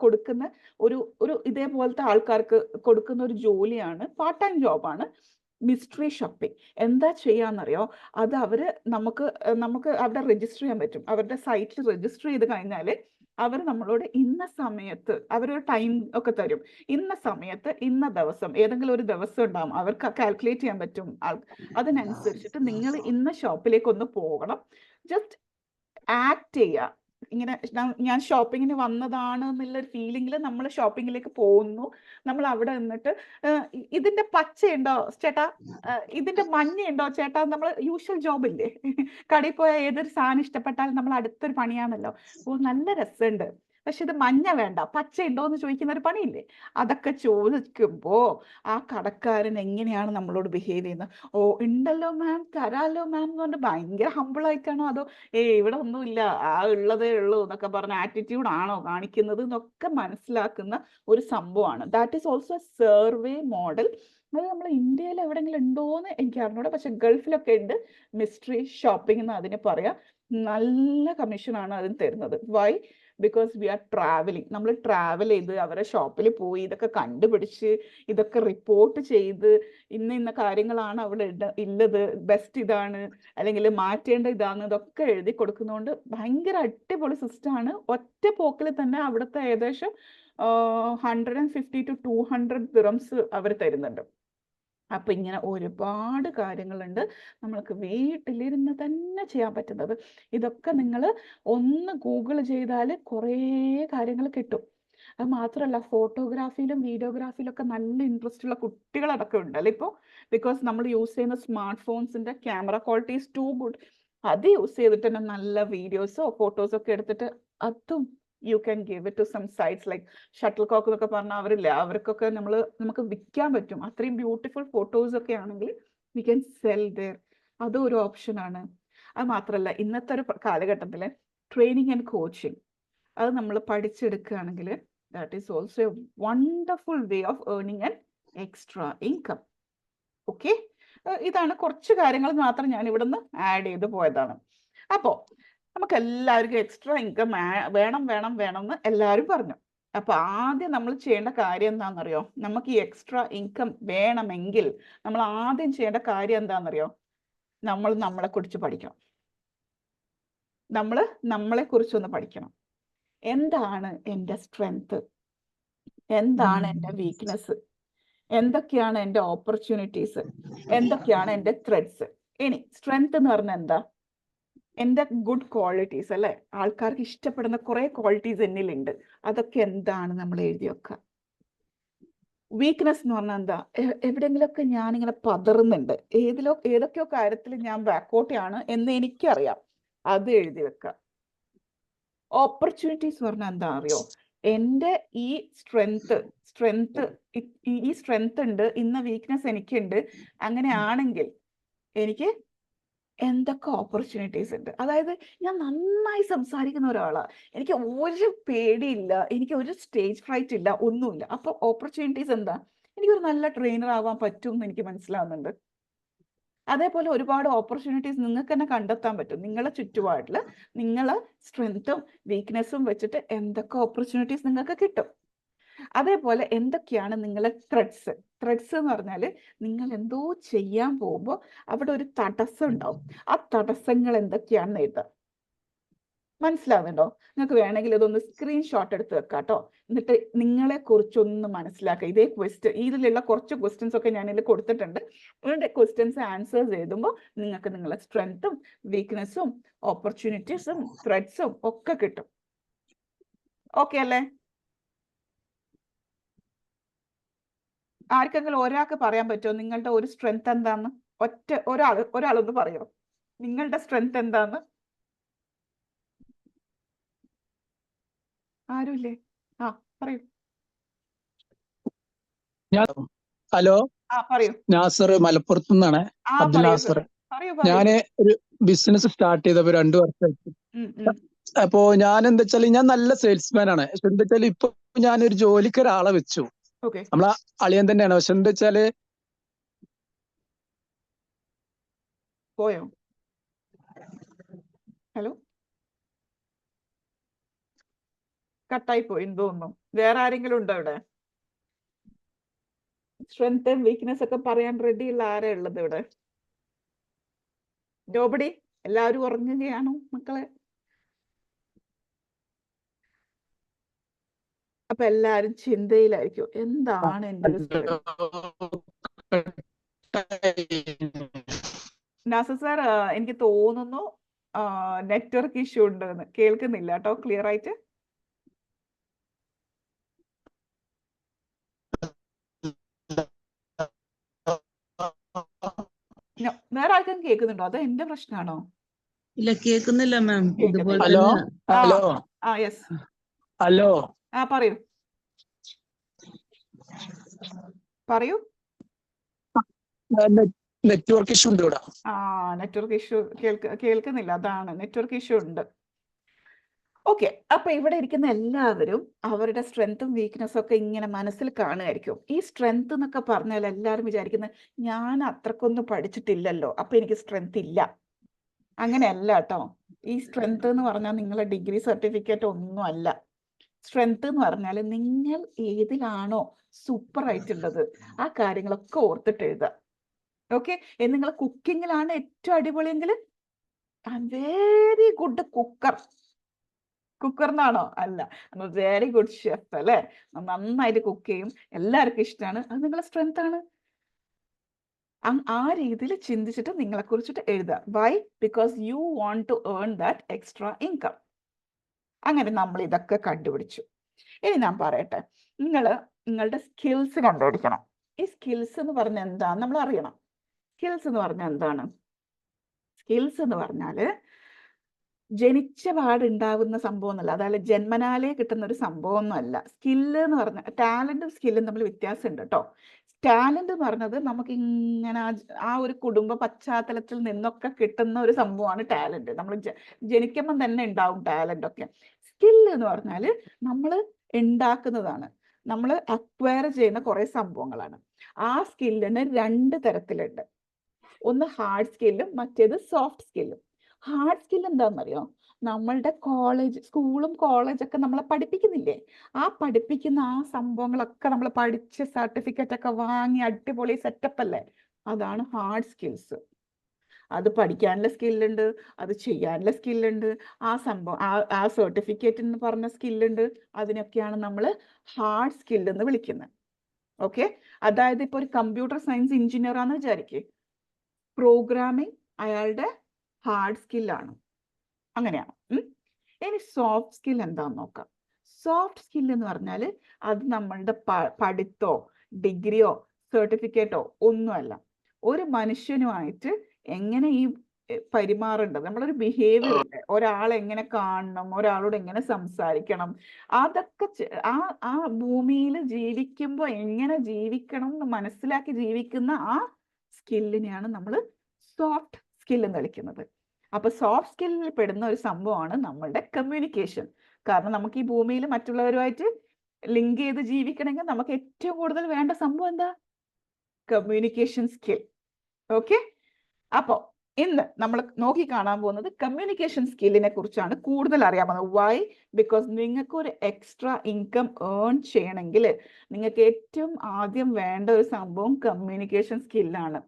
കൊടുക്കുന്ന ഒരു ഇതേപോലത്തെ ആൾക്കാർക്ക് കൊടുക്കുന്ന ഒരു ജോലിയാണ്, പാർട്ട് ടൈം ജോബാണ് മിസ്റ്ററി ഷോപ്പിംഗ്. എന്താ ചെയ്യാന്നറിയോ? അത് നമുക്ക് അവിടെ രജിസ്റ്റർ ചെയ്യാൻ പറ്റും. അവരുടെ സൈറ്റിൽ രജിസ്റ്റർ ചെയ്ത് കഴിഞ്ഞാൽ അവർ നമ്മളോട് ഇന്ന സമയത്ത് അവരൊരു ടൈം ഒക്കെ തരും. ഇന്ന സമയത്ത് ഇന്ന ദിവസം, ഏതെങ്കിലും ഒരു ദിവസം ഉണ്ടാവും, അവർക്ക് കാൽക്കുലേറ്റ് ചെയ്യാൻ പറ്റും. അതിനനുസരിച്ചിട്ട് നിങ്ങൾ ഇന്ന ഷോപ്പിലേക്ക് ഒന്ന് പോകണം, ജസ്റ്റ് ആക്ട് ചെയ്യുക. ഇങ്ങനെ ഞാൻ ഷോപ്പിങ്ങിന് വന്നതാണ് എന്നുള്ളൊരു ഫീലിംഗിൽ നമ്മൾ ഷോപ്പിങ്ങിലേക്ക് പോകുന്നു. നമ്മൾ അവിടെ നിന്നിട്ട് ഇതിന്റെ പച്ചയുണ്ടോ ചേട്ടാ, ഇതിന്റെ മഞ്ഞയുണ്ടോ ചേട്ടാ, നമ്മൾ യൂഷ്വൽ ജോബില്ലേ, കടയിൽ പോയാൽ ഏതൊരു സാധനം ഇഷ്ടപ്പെട്ടാലും നമ്മൾ അടുത്തൊരു പണിയാണല്ലോ. ഓ നല്ല രസമുണ്ട്, പക്ഷെ ഇത് മഞ്ഞ വേണ്ട, പച്ച ഉണ്ടോ എന്ന് ചോദിക്കുന്ന ഒരു പണിയില്ലേ? അതൊക്കെ ചോദിക്കുമ്പോ ആ കടക്കാരൻ എങ്ങനെയാണ് നമ്മളോട് ബിഹേവ് ചെയ്യുന്നത്? ഓ ഉണ്ടല്ലോ മാം, തരാലോ മാം എന്ന് പറഞ്ഞിട്ട് ഭയങ്കര ഹമ്പിൾ ആയിട്ടാണോ, അതോ ഇവിടെ ഒന്നുമില്ല, ആ ഉള്ളതേ ഉള്ളൂ എന്നൊക്കെ പറഞ്ഞ ആറ്റിറ്റ്യൂഡ് ആണോ കാണിക്കുന്നത് എന്നൊക്കെ മനസ്സിലാക്കുന്ന ഒരു സംഭവമാണ്. That is also survey model. അത് നമ്മൾ ഇന്ത്യയിൽ എവിടെയെങ്കിലും ഉണ്ടോയെന്ന് എനിക്ക് അറിഞ്ഞൂടാ, പക്ഷെ ഗൾഫിലൊക്കെ ഉണ്ട്. മിസ്റ്ററി ഷോപ്പിംഗ് എന്ന് അതിന് പറയാം. നല്ല കമ്മീഷനാണ് അതിന് തരുന്നത്. Why? Because we are travelling. നമ്മൾ ട്രാവൽ ചെയ്ത് അവരെ ഷോപ്പിൽ പോയി ഇതൊക്കെ കണ്ടുപിടിച്ച് ഇതൊക്കെ റിപ്പോർട്ട് ചെയ്ത് ഇന്ന കാര്യങ്ങളാണ് അവിടെ ഉള്ളത്, ബെസ്റ്റ് ഇതാണ് അല്ലെങ്കിൽ മാറ്റേണ്ട ഇതാണ്, ഇതൊക്കെ എഴുതി കൊടുക്കുന്നതുകൊണ്ട് ഭയങ്കര അടിപൊളി സിസ്റ്റമാണ്. ഒറ്റ പോക്കിൽ തന്നെ അവിടുത്തെ ഏകദേശം 150 to 200 ദിറംസ് അവർ തരുന്നുണ്ട്. അപ്പൊ ഇങ്ങനെ ഒരുപാട് കാര്യങ്ങളുണ്ട് നമ്മൾക്ക് വീട്ടിലിരുന്ന് തന്നെ ചെയ്യാൻ പറ്റുന്നത്. ഇതൊക്കെ നിങ്ങൾ ഒന്ന് ഗൂഗിൾ ചെയ്താൽ കുറേ കാര്യങ്ങൾ കിട്ടും. അത് മാത്രമല്ല, ഫോട്ടോഗ്രാഫിയിലും വീഡിയോഗ്രാഫിയിലും ഒക്കെ നല്ല ഇൻട്രസ്റ്റ് ഉള്ള കുട്ടികളടക്കം ഉണ്ടല്ലോ ഇപ്പോൾ. ബിക്കോസ് നമ്മൾ യൂസ് ചെയ്യുന്ന സ്മാർട്ട് ഫോൺസിന്റെ camera quality is too good. അത് യൂസ് ചെയ്തിട്ട് തന്നെ നല്ല വീഡിയോസോ ഫോട്ടോസോ ഒക്കെ എടുത്തിട്ട് അതും you can give it to some sites like Shutterstock എന്നൊക്കെ പറഞ്ഞാൽ അവരില്ല, അവർക്കൊക്കെ നമുക്ക് വിൽക്കാൻ പറ്റും. അത്രയും ബ്യൂട്ടിഫുൾ ഫോട്ടോസ് ഒക്കെ ആണെങ്കിൽ വി ക്യാൻ സെൽ ദെയർ. അതും ഒരു ഓപ്ഷനാണ്. അത് മാത്രമല്ല, ഇന്നത്തെ ഒരു കാലഘട്ടത്തിൽ ട്രെയിനിങ് ആൻഡ് കോച്ചിങ് അത് നമ്മൾ പഠിച്ചെടുക്കുകയാണെങ്കിൽ that is also a wonderful way of earning and extra income. Okay, ഇതാണ് കുറച്ച് കാര്യങ്ങൾ മാത്രം ഞാൻ ഇവിടെ നിന്ന് ആഡ് ചെയ്ത് പോയതാണ്. അപ്പോൾ നമുക്ക് എല്ലാവർക്കും എക്സ്ട്രാ ഇൻകം വേണം വേണം വേണം എന്ന് എല്ലാവരും പറഞ്ഞു. അപ്പൊ ആദ്യം നമ്മൾ ചെയ്യേണ്ട കാര്യം എന്താണെന്നറിയോ? നമുക്ക് ഈ എക്സ്ട്രാ ഇൻകം വേണമെങ്കിൽ നമ്മൾ ആദ്യം ചെയ്യേണ്ട കാര്യം എന്താണെന്നറിയോ? നമ്മൾ നമ്മളെ കുറിച്ച് പഠിക്കണം. നമ്മൾ നമ്മളെ കുറിച്ചൊന്ന് പഠിക്കണം. എന്താണ് എൻ്റെ സ്ട്രെങ്ത്, എന്താണ് എൻ്റെ വീക്ക്നെസ്, എന്തൊക്കെയാണ് എൻ്റെ ഓപ്പർച്യൂണിറ്റീസ്, എന്തൊക്കെയാണ് എൻ്റെ ത്രെഡ്സ്. ഇനി സ്ട്രെങ്ത് എന്ന് പറഞ്ഞാൽ എന്താ? എൻ്റെ ഗുഡ് ക്വാളിറ്റീസ് അല്ലേ? ആൾക്കാർക്ക് ഇഷ്ടപ്പെടുന്ന കുറെ ക്വാളിറ്റീസ് എന്നിലുണ്ട്. അതൊക്കെ എന്താണ് നമ്മൾ എഴുതി വെക്കുക. വീക്ക്നെസ് എന്ന് പറഞ്ഞാൽ എന്താ? എവിടെയെങ്കിലുമൊക്കെ ഞാനിങ്ങനെ പതറുന്നുണ്ട്, ഏതൊക്കെയോ കാര്യത്തിൽ ഞാൻ ബാക്കോട്ടാണ് എന്ന് എനിക്കറിയാം, അത് എഴുതി വെക്കുക. ഓപ്പർച്യൂണിറ്റീസ് പറഞ്ഞാൽ എന്താ അറിയോ? എൻ്റെ ഈ സ്ട്രെങ്ത് ഉണ്ട്, ഇന്ന വീക്ക്നെസ് എനിക്കുണ്ട്, അങ്ങനെയാണെങ്കിൽ എനിക്ക് എന്തൊക്കെ ഓപ്പർച്യൂണിറ്റീസ് ഉണ്ട്. അതായത് ഞാൻ നന്നായി സംസാരിക്കുന്ന ഒരാളാണ്, എനിക്ക് ഒരു പേടിയില്ല, എനിക്ക് ഒരു സ്റ്റേജ് ഫ്രൈറ്റ് ഇല്ല, ഒന്നുമില്ല. അപ്പൊ ഓപ്പർച്യൂണിറ്റീസ് എന്താ? എനിക്കൊരു നല്ല ട്രെയിനർ ആവാൻ പറ്റും എന്ന് എനിക്ക് മനസ്സിലാവുന്നുണ്ട്. അതേപോലെ ഒരുപാട് ഓപ്പർച്യൂണിറ്റീസ് നിങ്ങൾക്ക് തന്നെ കണ്ടെത്താൻ പറ്റും. നിങ്ങളെ ചുറ്റുപാടിൽ നിങ്ങളെ സ്ട്രെങ്ത്തും വീക്ക്നെസ്സും വെച്ചിട്ട് എന്തൊക്കെ ഓപ്പർച്യൂണിറ്റീസ് നിങ്ങൾക്ക് കിട്ടും. അതേപോലെ എന്തൊക്കെയാണ് നിങ്ങളെ ത്രെഡ്സ് എന്ന് പറഞ്ഞാൽ നിങ്ങൾ എന്തോ ചെയ്യാൻ പോകുമ്പോൾ അവിടെ ഒരു തടസ്സം ഉണ്ടാവും. ആ തടസ്സങ്ങൾ എന്തൊക്കെയാണെന്ന് എഴുതാം. മനസ്സിലാവുന്നുണ്ടോ? നിങ്ങൾക്ക് വേണമെങ്കിൽ ഇതൊന്ന് സ്ക്രീൻഷോട്ട് എടുത്ത് വെക്കാം കേട്ടോ. എന്നിട്ട് നിങ്ങളെ കുറിച്ചൊന്ന് മനസ്സിലാക്കുക. ഇതിലുള്ള കുറച്ച് ക്വസ്റ്റ്യൻസ് ഒക്കെ ഞാൻ ഇതിൽ കൊടുത്തിട്ടുണ്ട്. ഇതിന്റെ ക്വസ്റ്റ്യൻസ് ആൻസേഴ്സ് എഴുതുമ്പോൾ നിങ്ങൾക്ക് നിങ്ങളെ സ്ട്രെങ്ത്തും വീക്ക്നെസ്സും ഓപ്പർച്യൂണിറ്റീസും ത്രെഡ്സും ഒക്കെ കിട്ടും. ഓക്കെ അല്ലേ? ആർക്കെങ്കിലും ഒരാൾക്ക് പറയാൻ പറ്റുമോ നിങ്ങളുടെ ഒരു സ്ട്രെങ്ത് എന്താന്ന്? ഒരാളൊന്ന് പറയോ നിങ്ങളുടെ സ്ട്രെങ്ത് എന്താന്ന്? ആരുമില്ലേ? ആ പറയൂ. ഹലോ, പറയൂ. നാസർ മലപ്പുറത്ത് നിന്നാണ്. അബ്ദുൽ നാസർ. ഞാന് ഒരു ബിസിനസ് സ്റ്റാർട്ട് ചെയ്തപ്പോ 2 വർഷമായിട്ട്. അപ്പോ ഞാൻ എന്താ വെച്ചാല് ഞാൻ നല്ല സെയിൽസ്മാൻ ആണ്. പക്ഷെ എന്താ വെച്ചാല് ഇപ്പൊ ഞാനൊരു ജോലിക്ക് ഒരാളെ വെച്ചു. നമ്മളെ അളിയൻ തന്നെയാണ്. പക്ഷെ എന്താ വെച്ചാല് പോയോ? ഹലോ, കട്ടായി പോയി തോന്നുന്നു. വേറെ ആരെങ്കിലും ഉണ്ടോ ഇവിടെ? സ്ട്രെങ്ത് വീക്ക്നെസ് ഒക്കെ പറയാൻ റെഡി ഉള്ള ആരാ ഉള്ളത് ഇവിടെ? നോബഡി? എല്ലാവരും ഉറങ്ങുകയാണോ മക്കളെ? അപ്പൊ എല്ലാരും ചിന്തയിലായിരിക്കും, എന്താണ് എൻ്റെ ഒരു സ്ട്രെങ്ത്? നാസർ സാർ, എനിക്ക് തോന്നുന്നു നെറ്റ്വർക്ക് ഇഷ്യൂ ഉണ്ടെന്ന്. കേൾക്കുന്നില്ല കേട്ടോ ക്ലിയർ ആയിട്ട്. വേറെ ആർക്കും കേൾക്കുന്നുണ്ടോ? അത് എന്റെ പ്രശ്നമാണോ? ഇല്ല, കേൾക്കുന്നില്ല ma'am. Hello hello yes. Hello പറയൂ പറയൂ. നെറ്റ്വർക്ക് ഇഷ്യൂ ഉണ്ട് ഇവിടെ. നെറ്റ്വർക്ക് ഇഷ്യൂ കേൾക്കുന്നില്ല, അതാണ് നെറ്റ്വർക്ക് ഇഷ്യൂ ഉണ്ട്. ഓക്കെ, അപ്പൊ ഇവിടെ ഇരിക്കുന്ന എല്ലാവരും അവരുടെ സ്ട്രെങ്ത്തും വീക്ക്നെസ്സും ഒക്കെ ഇങ്ങനെ മനസ്സിൽ കാണുമായിരിക്കും. ഈ സ്ട്രെങ്ത് എന്നൊക്കെ പറഞ്ഞാൽ എല്ലാവരും വിചാരിക്കുന്നത് ഞാൻ അത്രക്കൊന്നും പഠിച്ചിട്ടില്ലല്ലോ അപ്പൊ എനിക്ക് സ്ട്രെങ്ത് ഇല്ല. അങ്ങനെയല്ല കേട്ടോ. ഈ സ്ട്രെങ്ത് എന്ന് പറഞ്ഞാൽ നിങ്ങളെ ഡിഗ്രി സർട്ടിഫിക്കറ്റ് ഒന്നും അല്ല. സ്ട്രെങ്ത് എന്ന് പറഞ്ഞാൽ നിങ്ങൾ ഏതിലാണോ സൂപ്പർ ആയിട്ടുള്ളത് ആ കാര്യങ്ങളൊക്കെ ഓർത്തിട്ട് എഴുതുക. ഓക്കെ, നിങ്ങൾ കുക്കിങ്ങിലാണ് ഏറ്റവും അടിപൊളിയെങ്കിൽ I'm very good cooker എന്നാണോ? അല്ല, വെരി ഗുഡ് ഷെഫ് അല്ലേ, നന്നായിട്ട് കുക്ക് ചെയ്യും, എല്ലാവർക്കും ഇഷ്ടമാണ്, അത് നിങ്ങളെ സ്ട്രെങ്ത് ആണ്. ആ രീതിയിൽ ചിന്തിച്ചിട്ട് നിങ്ങളെ കുറിച്ചിട്ട് എഴുതുക. Why? Because you want to earn that extra income. അങ്ങനെ നമ്മൾ ഇതൊക്കെ കണ്ടുപിടിച്ചു. ഇനി ഞാൻ പറയട്ടെ, നിങ്ങളുടെ സ്കിൽസ് കണ്ടുപിടിക്കണം. ഈ സ്കിൽസ് എന്ന് പറഞ്ഞാൽ എന്താണ് നമ്മൾ അറിയണം. സ്കിൽസ് എന്ന് പറഞ്ഞാൽ എന്താണ്? സ്കിൽസ് എന്ന് പറഞ്ഞാല് ജനിച്ച പാടുണ്ടാവുന്ന സംഭവം എന്നല്ല, അതായത് ജന്മനാലേ കിട്ടുന്ന ഒരു സംഭവം ഒന്നും അല്ല. സ്കില്ല് എന്ന് പറഞ്ഞാൽ ടാലന്റും സ്കില്ലും തമ്മിൽ വ്യത്യാസമുണ്ട് കേട്ടോ. ടാലന്റ് എന്ന് പറഞ്ഞത് നമുക്ക് ഇങ്ങനെ ആ ഒരു കുടുംബ പശ്ചാത്തലത്തിൽ നിന്നൊക്കെ കിട്ടുന്ന ഒരു സംഭവമാണ് ടാലന്റ്. നമ്മൾ ജനിക്കുമ്പം തന്നെ ഉണ്ടാവും ടാലന്റ് ഒക്കെ. സ്കില്ല് എന്ന് പറഞ്ഞാൽ നമ്മൾ ഉണ്ടാക്കുന്നതാണ്, നമ്മൾ അക്വയർ ചെയ്യുന്ന കുറെ സംഭവങ്ങളാണ്. ആ സ്കില്ലിന് 2 തരത്തിലുണ്ട്. ഒന്ന് ഹാർഡ് സ്കില്ലും മറ്റേത് സോഫ്റ്റ് സ്കില്ലും. ഹാർഡ് സ്കിൽ എന്താണെന്നറിയോ? നമ്മളുടെ സ്കൂളും കോളേജൊക്കെ നമ്മളെ പഠിപ്പിക്കുന്നില്ലേ, ആ പഠിപ്പിക്കുന്ന ആ സംഭവങ്ങളൊക്കെ നമ്മൾ പഠിച്ച് സർട്ടിഫിക്കറ്റ് ഒക്കെ വാങ്ങി അടിപൊളി സെറ്റപ്പ് അല്ലേ, അതാണ് ഹാർഡ് സ്കിൽസ്. അത് പഠിക്കാനുള്ള സ്കില്ലുണ്ട്, അത് ചെയ്യാനുള്ള സ്കില്ലുണ്ട്, ആ സംഭവം ആ സർട്ടിഫിക്കറ്റ് എന്ന് പറഞ്ഞ സ്കില്ലുണ്ട്, അതിനൊക്കെയാണ് നമ്മൾ ഹാർഡ് സ്കിൽ എന്ന് വിളിക്കുന്നത്. ഓക്കെ, അതായത് ഇപ്പോൾ ഒരു കമ്പ്യൂട്ടർ സയൻസ് എഞ്ചിനീയർ ആണെന്ന് വിചാരിക്കേ, പ്രോഗ്രാമിംഗ് അയാളുടെ ഹാർഡ് സ്കില്ലാണ്. അങ്ങനെയാണ്. ഇനി സോഫ്റ്റ് സ്കിൽ എന്താന്ന് നോക്കാം. സോഫ്റ്റ് സ്കിൽ എന്ന് പറഞ്ഞാൽ അത് നമ്മളുടെ പഠിത്തോ ഡിഗ്രിയോ സർട്ടിഫിക്കറ്റോ ഒന്നുമല്ല. ഒരു മനുഷ്യനുമായിട്ട് എങ്ങനെ ഈ പെരുമാറേണ്ടത്, നമ്മളൊരു ബിഹേവിയർ ഉണ്ട്, ഒരാളെ എങ്ങനെ കാണണം, ഒരാളോട് എങ്ങനെ സംസാരിക്കണം, അതൊക്കെ ആ ഭൂമിയിൽ ജീവിക്കുമ്പോൾ എങ്ങനെ ജീവിക്കണം എന്ന് മനസ്സിലാക്കി ജീവിക്കുന്ന ആ സ്കില്ലിനെയാണ് നമ്മൾ സോഫ്റ്റ് സ്കിൽ എന്ന് വിളിക്കുന്നത്. അപ്പൊ സോഫ്റ്റ് സ്കില്ലിൽ പെടുന്ന ഒരു സംഭവമാണ് നമ്മളുടെ കമ്മ്യൂണിക്കേഷൻ. കാരണം നമുക്ക് ഈ ഭൂമിയിൽ മറ്റുള്ളവരുമായിട്ട് ലിങ്ക് ചെയ്ത് ജീവിക്കണമെങ്കിൽ നമുക്ക് ഏറ്റവും കൂടുതൽ വേണ്ട സംഭവം എന്താ? Communication skill. ഓക്കെ, അപ്പോൾ ഇന്ന് നമ്മൾ നോക്കി കാണാൻ പോകുന്നത് കമ്മ്യൂണിക്കേഷൻ സ്കില്ലിനെ കുറിച്ചാണ് കൂടുതൽ അറിയാൻ പോകുന്നത്. വൈ? ബിക്കോസ് നിങ്ങൾക്ക് ഒരു എക്സ്ട്രാ ഇൻകം ഏൺ ചെയ്യണമെങ്കിൽ നിങ്ങൾക്ക് ഏറ്റവും ആദ്യം വേണ്ട ഒരു സംഭവം കമ്മ്യൂണിക്കേഷൻ സ്കില്ലാണ്.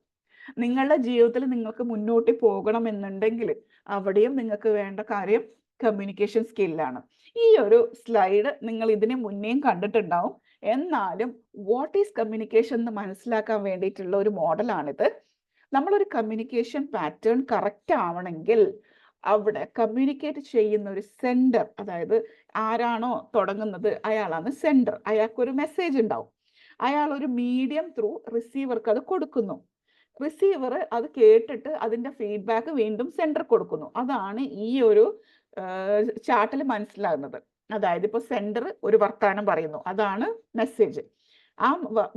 നിങ്ങളുടെ ജീവിതത്തിൽ നിങ്ങൾക്ക് മുന്നോട്ട് പോകണമെന്നുണ്ടെങ്കിൽ അവിടെയും നിങ്ങൾക്ക് വേണ്ട കാര്യം കമ്മ്യൂണിക്കേഷൻ സ്കില്ലാണ്. ഈ ഒരു സ്ലൈഡ് നിങ്ങൾ ഇതിന് മുന്നേയും കണ്ടിട്ടുണ്ടാവും, എന്നാലും വാട്ട് ഈസ് കമ്മ്യൂണിക്കേഷൻ എന്ന് മനസ്സിലാക്കാൻ വേണ്ടിയിട്ടുള്ള ഒരു മോഡലാണിത്. നമ്മളൊരു കമ്മ്യൂണിക്കേഷൻ പാറ്റേൺ കറക്റ്റ് ആവണമെങ്കിൽ അവിടെ കമ്മ്യൂണിക്കേറ്റ് ചെയ്യുന്ന ഒരു സെൻഡർ, അതായത് ആരാണോ തുടങ്ങുന്നത് അയാളാണ് സെൻഡർ. അയാൾക്കൊരു മെസ്സേജ് ഉണ്ടാവും, അയാൾ ഒരു മീഡിയം ത്രൂ റിസീവർക്ക് അത് കൊടുക്കുന്നു. റിസീവർ അത് കേട്ടിട്ട് അതിന്റെ ഫീഡ്ബാക്ക് വീണ്ടും സെൻഡർ കൊടുക്കുന്നു. അതാണ് ഈ ഒരു ചാർട്ടിൽ മനസ്സിലാകുന്നത്. അതായത് ഇപ്പോൾ സെൻഡർ ഒരു വർത്തമാനം പറയുന്നു, അതാണ് മെസ്സേജ്. ആ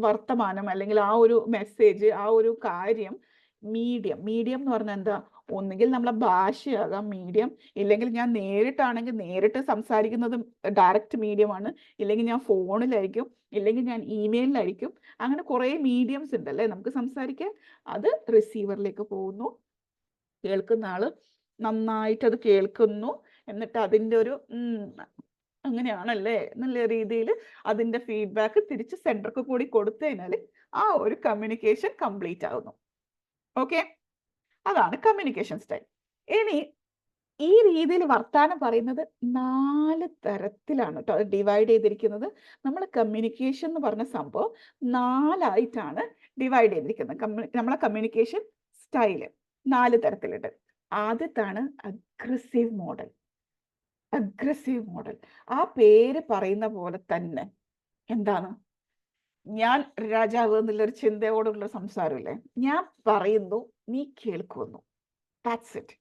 വർത്തമാനം അല്ലെങ്കിൽ ആ ഒരു മെസ്സേജ്, ആ ഒരു കാര്യം മീഡിയം എന്ന് പറഞ്ഞാൽ എന്താ? ഒന്നുകിൽ നമ്മളെ ഭാഷയാകാം മീഡിയം, ഇല്ലെങ്കിൽ ഞാൻ നേരിട്ടാണെങ്കിൽ നേരിട്ട് സംസാരിക്കുന്നത് ഡയറക്റ്റ് മീഡിയമാണ്, ഇല്ലെങ്കിൽ ഞാൻ ഫോണിലായിരിക്കും, ഇല്ലെങ്കിൽ ഞാൻ ഇമെയിലിലായിരിക്കും. അങ്ങനെ കുറേ മീഡിയംസ് ഉണ്ടല്ലേ നമുക്ക് സംസാരിക്കാൻ. അത് റിസീവറിലേക്ക് പോകുന്നു, കേൾക്കുന്ന ആള് നന്നായിട്ട് അത് കേൾക്കുന്നു, എന്നിട്ട് അതിൻ്റെ ഒരു അങ്ങനെയാണല്ലേ എന്നുള്ള രീതിയിൽ അതിൻ്റെ ഫീഡ്ബാക്ക് തിരിച്ച് സെൻറ്റർക്ക് കൂടി കൊടുത്തു കഴിഞ്ഞാൽ ആ ഒരു കമ്മ്യൂണിക്കേഷൻ കംപ്ലീറ്റ് ആകുന്നു. ഓക്കെ, അതാണ് കമ്മ്യൂണിക്കേഷൻ സ്റ്റൈൽ. ഇനി ഈ രീതിയിൽ വർത്താനം പറയുന്നത് 4 തരത്തിലാണ് കേട്ടോ ഡിവൈഡ് ചെയ്തിരിക്കുന്നത്. നമ്മൾ കമ്മ്യൂണിക്കേഷൻ എന്ന് പറഞ്ഞ സംഭവം 4ആയിട്ടാണ് ഡിവൈഡ് ചെയ്തിരിക്കുന്നത്. നമ്മളെ കമ്മ്യൂണിക്കേഷൻ സ്റ്റൈല് 4 തരത്തിലുണ്ട്. ആദ്യത്താണ് അഗ്രസീവ് മോഡൽ. ആ പേര് പറയുന്ന പോലെ തന്നെ എന്താണ്? ഞാൻ രാജാവ് എന്നുള്ളൊരു ചിന്തയോടുള്ള സംസാരമില്ലേ, ഞാൻ പറയുന്നു നീ കേൾക്കുന്നു, ദാറ്റ്സ് ഇറ്റ്.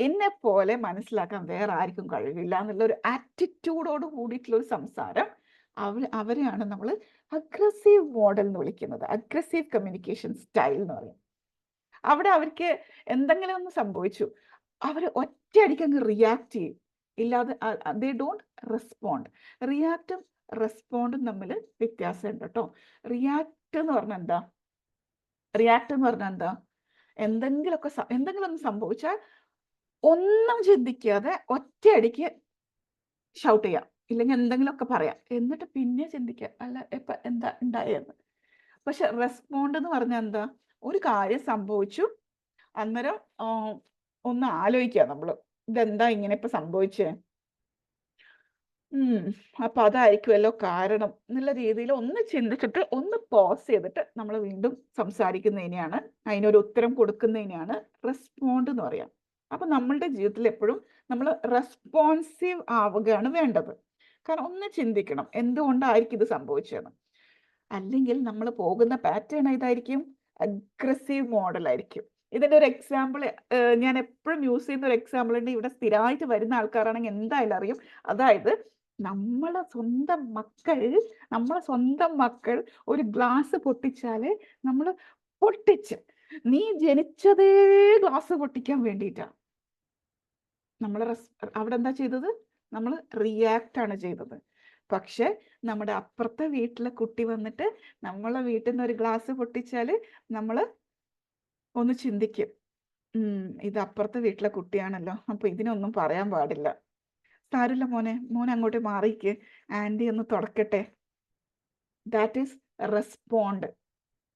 എന്നെ പോലെ മനസ്സിലാക്കാൻ വേറെ ആർക്കും കഴിയില്ല എന്നുള്ള ഒരു ആറ്റിറ്റ്യൂഡോട് കൂടിയിട്ടുള്ള ഒരു സംസാരം, അവരെയാണ് നമ്മൾ അഗ്രസീവ് മോഡൽ എന്ന് വിളിക്കുന്നത്. അഗ്രസീവ് കമ്മ്യൂണിക്കേഷൻ സ്റ്റൈൽ എന്ന് പറയും. അവിടെ അവർക്ക് എന്തെങ്കിലും ഒന്ന് സംഭവിച്ചു, അവർ ഒറ്റയടിക്ക് അങ്ങ് റിയാക്ട് ചെയ്യും. ഇല്ലാതെ ദേ ഡോണ്ട് റെസ്പോണ്ട്. റിയാക്റ്റും റെസ്പോണ്ടും തമ്മിൽ വ്യത്യാസമുണ്ട് കേട്ടോ. റിയാക്ട് എന്ന് പറഞ്ഞാൽ എന്താ? എന്തെങ്കിലും ഒന്ന് സംഭവിച്ചാൽ ഒന്നും ചിന്തിക്കാതെ ഒറ്റയടിക്ക് ഷൗട്ട് ചെയ്യാം, ഇല്ലെങ്കിൽ എന്തെങ്കിലുമൊക്കെ പറയാം, എന്നിട്ട് പിന്നെ ചിന്തിക്കുക, അല്ല ഇപ്പൊ എന്താ ഉണ്ടായെന്ന്. പക്ഷെ റെസ്പോണ്ട് എന്ന് പറഞ്ഞാൽ എന്താ? ഒരു കാര്യം സംഭവിച്ചു, അന്നേരം ഒന്ന് ആലോചിക്കുക നമ്മള്, ഇതെന്താ ഇങ്ങനെ ഇപ്പൊ സംഭവിച്ചേ, അപ്പൊ അതായിരിക്കുമല്ലോ കാരണം എന്നുള്ള രീതിയിൽ ഒന്ന് ചിന്തിച്ചിട്ട് ഒന്ന് പോസ് ചെയ്തിട്ട് നമ്മൾ വീണ്ടും സംസാരിക്കുന്നതിനെയാണ്, അതിനൊരു ഉത്തരം കൊടുക്കുന്നതിനെയാണ് റെസ്പോണ്ട് എന്ന് പറയാം. അപ്പൊ നമ്മളുടെ ജീവിതത്തിൽ എപ്പോഴും നമ്മൾ റെസ്പോൺസീവ് ആവുകയാണ് വേണ്ടത്. കാരണം ഒന്ന് ചിന്തിക്കണം, എന്തുകൊണ്ടായിരിക്കും ഇത് സംഭവിച്ചതെന്ന്. അല്ലെങ്കിൽ നമ്മൾ പോകുന്ന പാറ്റേൺ ഏതായിരിക്കും? അഗ്രസീവ് മോഡൽ ആയിരിക്കും. ഇതിന്റെ ഒരു എക്സാമ്പിൾ ഞാൻ എപ്പോഴും യൂസ് ചെയ്യുന്ന ഒരു എക്സാമ്പിൾ ഉണ്ട്. ഇവിടെ സ്ഥിരമായിട്ട് വരുന്ന ആൾക്കാരാണെങ്കിൽ എന്തായാലും അറിയും. അതായത് നമ്മളെ സ്വന്തം മക്കൾ ഒരു ഗ്ലാസ് പൊട്ടിച്ചാല് നമ്മൾ പൊട്ടിച്ച്, നീ ജനിച്ചതേ ഗ്ലാസ് പൊട്ടിക്കാൻ വേണ്ടിയിട്ടാ. അവിടെ എന്താ ചെയ്തത്? നമ്മൾ റിയാക്ട് ആണ് ചെയ്തത്. പക്ഷെ നമ്മുടെ അപ്പുറത്തെ വീട്ടിലെ കുട്ടി വന്നിട്ട് നമ്മളെ വീട്ടിൽ നിന്ന് ഒരു ഗ്ലാസ് പൊട്ടിച്ചാല് നമ്മൾ ഒന്ന് ചിന്തിക്കും, ഇത് അപ്പുറത്തെ വീട്ടിലെ കുട്ടിയാണല്ലോ, അപ്പൊ ഇതിനൊന്നും പറയാൻ പാടില്ല, സാരില്ല മോനെ അങ്ങോട്ട് മാറിക്ക്, ആന്റി ഒന്ന് തുടക്കട്ടെ. That is respond.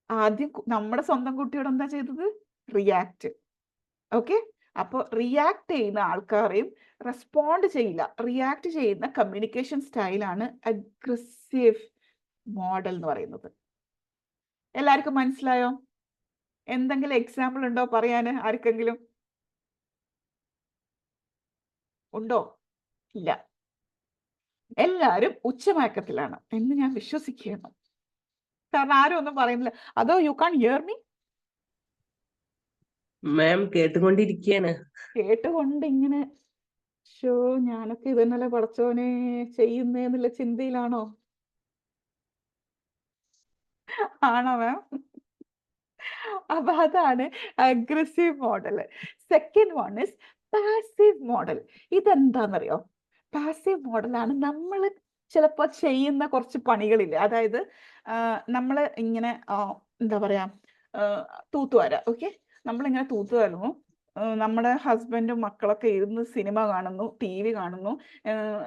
ആദ്യം നമ്മുടെ സ്വന്തം കുട്ടിയോട് എന്താ ചെയ്തത്? റിയാക്ട്. ഓക്കെ, അപ്പോൾ റിയാക്ട് ചെയ്യുന്ന ആൾക്കാരെയും റെസ്പോണ്ട് ചെയ്യില്ല, റിയാക്ട് ചെയ്യുന്ന കമ്മ്യൂണിക്കേഷൻ സ്റ്റൈലാണ് അഗ്രസീവ് മോഡൽ എന്ന് പറയുന്നത്. എല്ലാവർക്കും മനസ്സിലായോ? എന്തെങ്കിലും എക്സാമ്പിൾ ഉണ്ടോ പറയാന്? ആർക്കെങ്കിലും ഉണ്ടോ? ഇല്ല, എല്ലാവരും ഉച്ചമയക്കത്തിലാണ് എന്ന് ഞാൻ വിശ്വസിക്കുകയാണ്. കാരണം ആരും ഒന്നും പറയുന്നില്ല. അതോ യു കാൻ ഹിയർ മീ? മാം കേട്ടുകൊണ്ടിരിക്കുകയാണ്. കേട്ടുകൊണ്ട് ഇങ്ങനെ ഞാനൊക്കെ ഇതന്നല്ലേ പടച്ചോനെ ചെയ്യുന്നേന്നുള്ള ചിന്തയിലാണോ? ആണോ മാം? അപ്പൊ അതാണ് aggressive model. Second one is passive model. ഇതെന്താണെന്നറിയോ? പാസീവ് മോഡലാണ് നമ്മൾ ചിലപ്പോൾ ചെയ്യുന്ന കുറച്ച് പണികളില്ലേ, അതായത് നമ്മൾ ഇങ്ങനെ എന്താ പറയാ, തൂത്തുവാര. ഓക്കെ, നമ്മളിങ്ങനെ തൂത്തുവാരുന്നു, നമ്മുടെ ഹസ്ബൻഡും മക്കളൊക്കെ ഇരുന്ന് സിനിമ കാണുന്നു, TV കാണുന്നു,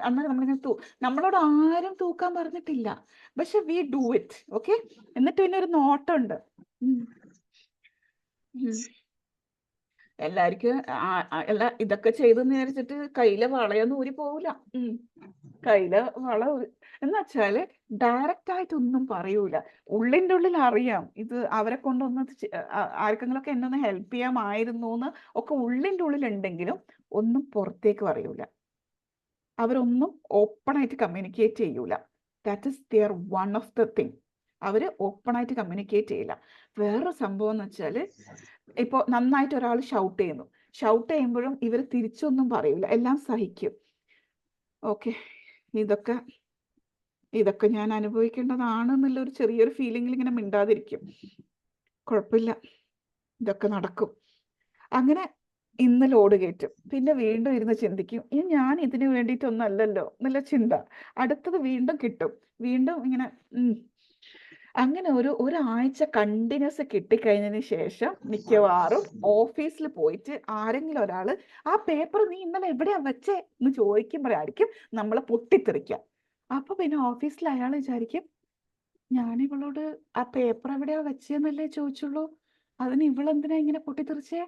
അങ്ങനെ നമ്മളിങ്ങനെ നമ്മളോട് ആരും തൂക്കാൻ പറഞ്ഞിട്ടില്ല, പക്ഷെ വി ഡു ഇറ്റ്. ഓക്കെ, എന്നിട്ട് പിന്നെ ഒരു നോട്ടമുണ്ട്. എല്ലാവർക്കും ഇതൊക്കെ ചെയ്തെന്ന് വിചാരിച്ചിട്ട് കയ്യിലെ വളയൊന്നും ഊരി പോവില്ല. കയ്യിലെ വള എന്ന് വെച്ചാല് ഡയറക്റ്റ് ആയിട്ടൊന്നും പറയൂല, ഉള്ളിൻ്റെ ഉള്ളിൽ അറിയാം ഇത് അവരെ കൊണ്ടൊന്ന് ആർക്കെങ്കിലൊക്കെ എന്നെ ഒന്ന് ഹെൽപ്പ് ചെയ്യാമായിരുന്നു എന്ന് ഒക്കെ ഉള്ളിൻ്റെ ഉള്ളിലുണ്ടെങ്കിലും ഒന്നും പുറത്തേക്ക് പറയൂല. അവരൊന്നും ഓപ്പൺ ആയിട്ട് കമ്മ്യൂണിക്കേറ്റ് ചെയ്യൂല. That is their one of the thing. അവര് ഓപ്പൺ ആയിട്ട് കമ്മ്യൂണിക്കേറ്റ് ചെയ്യില്ല. വേറൊരു സംഭവം എന്ന് വെച്ചാല്, ഇപ്പൊ നന്നായിട്ട് ഒരാൾ ഷൗട്ട് ചെയ്യുമ്പോഴും ഇവർ തിരിച്ചൊന്നും പറയൂല, എല്ലാം സഹിക്കും. ഓക്കെ, ഇതൊക്കെ ഞാൻ അനുഭവിക്കേണ്ടതാണ് എന്നുള്ള ഒരു ചെറിയൊരു ഫീലിംഗിൽ ഇങ്ങനെ മിണ്ടാതിരിക്കും. കുഴപ്പമില്ല, ഇതൊക്കെ നടക്കും. അങ്ങനെ ഇന്ന് ലോഡ് കയറ്റും, പിന്നെ വീണ്ടും ഇരുന്ന് ചിന്തിക്കും, ഞാൻ ഇതിന് വേണ്ടിയിട്ടൊന്നല്ലല്ലോ എന്നുള്ള ചിന്ത. അടുത്തത് വീണ്ടും കിട്ടും, വീണ്ടും ഇങ്ങനെ അങ്ങനെ ഒരാഴ്ച കണ്ടിന്യൂസ് കിട്ടിക്കഴിഞ്ഞതിന് ശേഷം മിക്കവാറും ഓഫീസിൽ പോയിട്ട് ആരെങ്കിലും ഒരാൾ ആ പേപ്പർ നീ ഇന്നലെ എവിടെയാ വെച്ചേ എന്ന് ചോദിക്കുമ്പോഴായിരിക്കും നമ്മളെ പൊട്ടിത്തെറിക്കുക. അപ്പൊ പിന്നെ ഓഫീസിൽ അയാൾ വിചാരിക്കും, ഞാനിവളോട് ആ പേപ്പർ എവിടെയാ വെച്ചെന്നല്ലേ ചോദിച്ചുള്ളൂ, അതിന് ഇവളെന്തിനാ ഇങ്ങനെ പൊട്ടിത്തെറിച്ചേ?